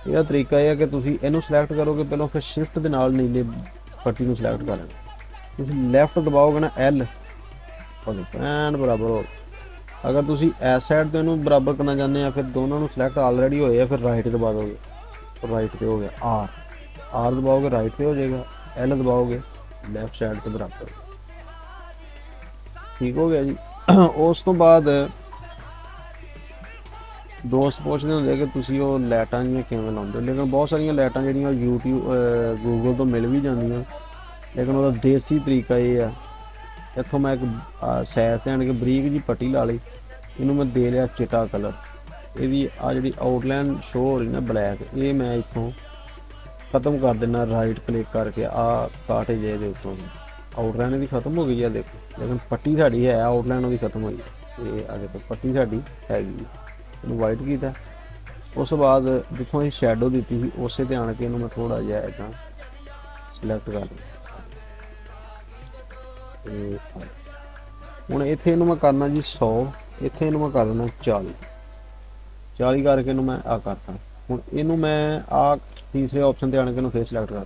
ਇਹਦਾ ਤਰੀਕਾ ਇਹ ਹੈ ਕਿ ਤੁਸੀਂ ਇਹਨੂੰ ਸਿਲੈਕਟ ਕਰੋਗੇ ਪਹਿਲਾਂ, ਫਿਰ ਸ਼ਿਫਟ ਦੇ ਨਾਲ ਨੀਲੇ ਪੱਟੀ ਨੂੰ ਸਿਲੈਕਟ ਕਰ ਲੈਣਾ, ਤੁਸੀਂ ਲੈਫਟ ਦਬਾਓਗੇ ਨਾ L ਐਂਡ ਬਰਾਬਰ ਹੋ। ਅਗਰ ਤੁਸੀਂ ਇਸ ਸਾਈਡ ਤੋਂ ਇਹਨੂੰ ਬਰਾਬਰ ਕਰਨਾ ਚਾਹੁੰਦੇ ਆ, ਫਿਰ ਦੋਨਾਂ ਨੂੰ ਸਿਲੈਕਟ ਆਲਰੇਡੀ ਹੋਏ ਆ, ਫਿਰ ਰਾਈਟ ਦਬਾ ਦੋਗੇ, ਰਾਈਟ ਤੇ ਹੋ ਗਿਆ R ਦਬਾਓਗੇ ਰਾਈਟ ਤੇ ਹੋ ਜਾਏਗਾ, L ਦਬਾਓਗੇ ਲੈਫਟ ਸਾਈਡ ਤੇ ਬਰਾਬਰ। ਠੀਕ ਹੋ ਗਿਆ ਜੀ। ਉਸ ਤੋਂ ਬਾਅਦ ਦੋਸਤ ਪੁੱਛਦੇ ਹੁੰਦੇ ਕਿ ਤੁਸੀਂ ਉਹ ਲਾਈਟਾਂ ਜਿਹੀਆਂ ਕਿਵੇਂ ਲਾਉਂਦੇ ਹੋ, ਲੇਕਿਨ ਬਹੁਤ ਸਾਰੀਆਂ ਲਾਈਟਾਂ ਜਿਹੜੀਆਂ ਗੂਗਲ ਤੋਂ ਮਿਲ ਵੀ ਜਾਂਦੀਆਂ, ਲੇਕਿਨ ਉਹਦਾ ਦੇਸੀ ਤਰੀਕਾ ਇਹ ਆ, ਇੱਥੋਂ ਮੈਂ ਇੱਕ ਸਾਈਜ਼ ਤੇ ਆਣ ਕੇ ਬਰੀਕ ਜੀ ਪੱਟੀ ਲਾ ਲਈ, ਇਹਨੂੰ ਮੈਂ ਦੇ ਲਿਆ ਚਿੱਟਾ ਕਲਰ, ਇਹਦੀ ਆ ਜਿਹੜੀ ਆਊਟਲਾਈਨ ਸ਼ੋ ਹੋ ਰਹੀ ਨਾ ਬਲੈਕ, ਇਹ ਮੈਂ ਇੱਥੋਂ ਖਤਮ ਕਰ ਦੇਣਾ ਰਾਈਟ ਕਲਿੱਕ ਕਰਕੇ, ਆ ਕਾਟੇ ਜੇ ਦੇ ਉੱਤੋਂ ਆਊਟਲਾਈਨ ਇਹਦੀ ਖਤਮ ਹੋ ਗਈ ਆ ਦੇਖੋ, ਲੇਕਿਨ ਪੱਟੀ ਸਾਡੀ ਹੈ ਆਊਟਲਾਈਨ ਉਹਦੀ ਖਤਮ ਹੋਈ, ਇਹ ਆ ਦੇਖੋ ਪੱਟੀ ਸਾਡੀ ਹੈਗੀ। ਇਹਨੂੰ ਵਾਈਟ ਕੀਤਾ, ਉਸ ਤੋਂ ਬਾਅਦ ਜਿੱਥੋਂ ਅਸੀਂ ਸ਼ੈਡੋ ਦਿੱਤੀ ਸੀ ਉਸੇ ਤੇ ਆਣ ਕੇ ਇਹਨੂੰ ਮੈਂ ਥੋੜਾ ਜਿਹਾ ਇੱਦਾਂ ਸਿਲੈਕਟ ਕਰ ਲਿਆ। ਹੁਣ ਇੱਥੇ ਇਹਨੂੰ ਮੈਂ ਕਰਨਾ ਜੀ 100, ਇੱਥੇ ਇਹਨੂੰ ਮੈਂ ਕਰ ਦੇਣਾ 40 ਕਰਕੇ ਇਹਨੂੰ ਮੈਂ ਆ ਕਰਤਾ। ਹੁਣ ਇਹਨੂੰ ਮੈਂ ਆ ਤੀਸਰੇ ਆਪਸ਼ਨ ਤੇ ਆਣ ਕੇ ਇਹਨੂੰ ਫੇਰ ਸਿਲੈਕਟ ਕਰ।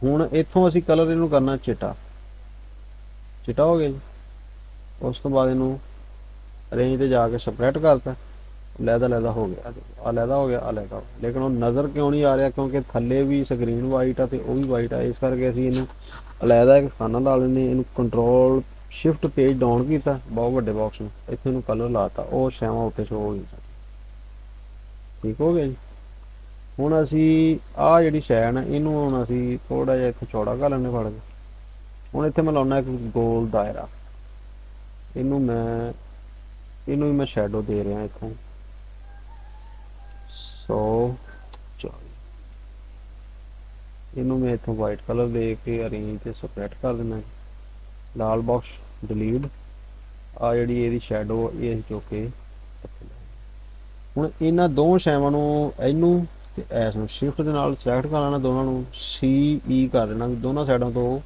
ਹੁਣ ਇੱਥੋਂ ਅਸੀਂ ਕਲਰ ਇਹਨੂੰ ਕਰਨਾ ਚਿੱਟਾ ਹੋ ਗਿਆ ਜੀ। ਉਸ ਤੋਂ ਬਾਅਦ ਇਹਨੂੰ ਰੇਂਜ ਤੇ ਜਾ ਕੇ ਸਪਰੈਟ ਕਰਤਾ, ਲਹਿਦਾ ਹੋ ਗਿਆ, ਆ ਲਹਿਦਾ ਹੋ ਗਿਆ, ਆ ਲਹਿਦਾ, ਲੇਕਿਨ ਉਹ ਨਜ਼ਰ ਕਿਉਂ ਨਹੀਂ ਆ ਰਿਹਾ, ਕਿਉਂਕਿ ਥੱਲੇ ਵੀ ਸਕਰੀਨ ਵਾਈਟ ਆ ਤੇ ਉਹ ਵੀ ਵਾਈਟ ਆ, ਇਸ ਕਰਕੇ ਅਸੀਂ ਇਹਨੂੰ ਅਲੱਗਾ ਇੱਕ ਖਾਨਾ ਲਾ ਲੈਂਦੇ, ਇਹਨੂੰ ਕੰਟਰੋਲ ਸ਼ਿਫਟ ਪੇਜ ਡਾਊਨ ਕੀਤਾ ਬਹੁਤ ਵੱਡੇ ਬਾਕਸ ਨੂੰ, ਇੱਥੇ ਇਹਨੂੰ ਕਲਰ ਲਾਤਾ, ਉਹ ਛਾਵਾਂ ਉੱਤੇ ਸ਼ੋ ਹੋ ਗਈ। ਠੀਕ ਹੋ ਗਿਆ ਜੀ। ਹੁਣ ਅਸੀਂ ਆ ਜਿਹੜੀ ਸ਼ੈ ਨਾ ਇਹਨੂੰ ਹੁਣ ਅਸੀਂ ਥੋੜਾ ਜਿਹਾ ਇੱਥੇ ਚੌੜਾ ਕਰ ਲੈਣੇ ਫੜ ਕੇ। ਹੁਣ ਇੱਥੇ ਮੈਂ ਲਾਉਣਾ ਇੱਕ ਗੋਲ ਦਾਇਰਾ, ਇਹਨੂੰ ਵੀ ਮੈਂ ਸ਼ੈਡੋ ਦੇ ਰਿਹਾ ਇੱਥੋਂ 140, ਇਹਨੂੰ ਮੈਂ ਇੱਥੋਂ ਵਾਈਟ ਕਲਰ ਦੇ ਕੇ ਅਰੇਂਜ ਤੇ ਸਪਰੈਟ ਕਰ ਦੇਣਾ। ਲਾਲ ਬਾਕਸ ਡਿਲੀਟ, ਆ ਜਿਹੜੀ ਇਹਦੀ ਸ਼ੈਡੋ ਇਹ ਅਸੀਂ ਚੁੱਕ ਕੇ। ਹੁਣ ਇਹਨਾਂ ਦੋ ਸ਼ੈਵਾਂ ਨੂੰ, ਇਹਨੂੰ ਤੇ ਐਸ ਨੂੰ ਸ਼ਿਫਟ ਦੇ ਨਾਲ ਸਿਲੈਕਟ ਕਰ ਲੈਣਾ, ਦੋਨਾਂ ਨੂੰ CE ਕਰ ਦੇਣਾ, ਦੋਨਾਂ ਸਾਈਡਾਂ ਤੋਂ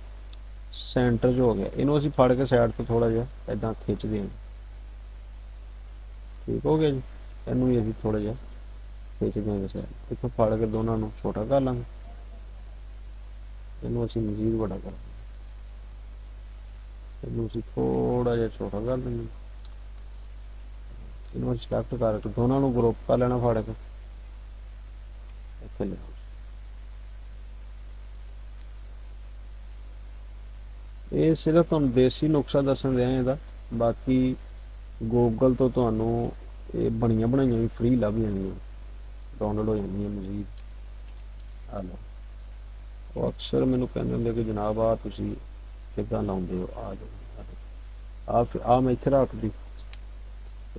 ਸੈਂਟਰ 'ਚ ਹੋ ਗਿਆ। ਇਹਨੂੰ ਅਸੀਂ ਫੜ ਕੇ ਸਾਈਡ ਤੋਂ ਥੋੜਾ ਜਿਹਾ ਇਦਾਂ ਖਿੱਚ ਦੇਣਾ। ਠੀਕ ਹੋ ਗਿਆ ਜੀ। ਇਹਨੂੰ ਵੀ ਅਸੀਂ ਥੋੜਾ ਜਿਹਾ ਖਿੱਚ ਦਿਆਂਗੇ ਸਾਈਡ, ਇੱਥੋਂ ਫੜ ਕੇ ਦੋਨਾਂ ਨੂੰ ਛੋਟਾ ਕਰ ਲਾਂਗੇ, ਇਹਨੂੰ ਅਸੀਂ ਮਜ਼ੀਦ ਵੱਡਾ ਕਰ, ਇਹਨੂੰ ਅਸੀਂ ਥੋੜਾ ਜਿਹਾ ਛੋਟਾ ਕਰ ਦਿੰਦੇ, ਇਹਨੂੰ ਸਿਲੈਕਟ ਕਰਕੇ ਦੋਨਾਂ ਨੂੰ ਗਰੁੱਪ ਕਰ ਲੈਣਾ ਫੜ ਕੇ ਇੱਥੇ ਲਿਆਓ। ਇਹ ਸਿਰਫ ਤੁਹਾਨੂੰ ਦੇਸੀ ਨੁਕਸਾ ਦੱਸਣ ਰਿਹਾ ਇਹਦਾ, ਬਾਕੀ ਗੂਗਲ ਤੋਂ ਤੁਹਾਨੂੰ ਇਹ ਬਣੀਆਂ ਬਣਾਈਆਂ ਵੀ ਫ੍ਰੀ ਲੱਭ ਜਾਂਦੀਆਂ, ਡਾਊਨਲੋਡ ਹੋ ਜਾਂਦੀਆਂ ਮਜ਼ੀਦ। ਆ ਲਓ, ਉਹ ਅਕਸਰ ਮੈਨੂੰ ਕਹਿੰਦੇ ਹੁੰਦੇ ਕਿ ਜਨਾਬ ਆ ਤੁਸੀਂ ਕਿੱਦਾਂ ਲਾਉਂਦੇ ਹੋ, ਆ ਮੈਂ ਇੱਥੇ ਰੱਖਦੀ,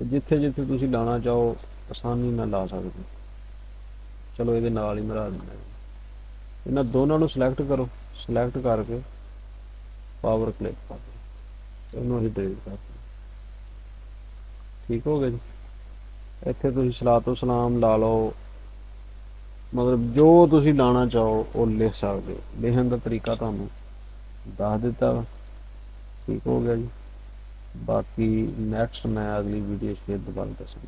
ਜਿੱਥੇ ਜਿੱਥੇ ਤੁਸੀਂ ਲਾਉਣਾ ਚਾਹੋ ਆਸਾਨੀ ਨਾਲ ਲਾ ਸਕਦੇ। ਚਲੋ ਇਹਦੇ ਨਾਲ ਹੀ ਮੈਂ ਲਾ ਦਿੰਦਾ, ਇਹਨਾਂ ਦੋਨਾਂ ਨੂੰ ਸਿਲੈਕਟ ਕਰੋ, ਸਿਲੈਕਟ ਕਰਕੇ ਪਾਵਰ ਕਲਿੱਕ ਕਰ ਦਿਓ, ਇਹਨੂੰ ਅਸੀਂ ਡਿਲੀਟ ਕਰ ਦਿਓ। ਠੀਕ ਹੋ ਗਿਆ ਜੀ। ਇੱਥੇ ਤੁਸੀਂ ਸਲਾਤੋ ਸਲਾਮ ਲਾ ਲਓ, ਮਤਲਬ ਜੋ ਤੁਸੀਂ ਲਾਣਾ ਚਾਹੋ ਉਹ ਲਿਖ ਸਕਦੇ ਹੋ, ਲਿਖਣ ਦਾ ਤਰੀਕਾ ਤੁਹਾਨੂੰ ਦੱਸ ਦਿੱਤਾ ਵਾ। ਠੀਕ ਹੋ ਗਿਆ ਜੀ। ਬਾਕੀ ਨੈਕਸਟ ਮੈਂ ਅਗਲੀ ਵੀਡੀਓ 'ਚ ਫਿਰ ਦੁਬਾਰਾ ਦੱਸਾਂਗਾ।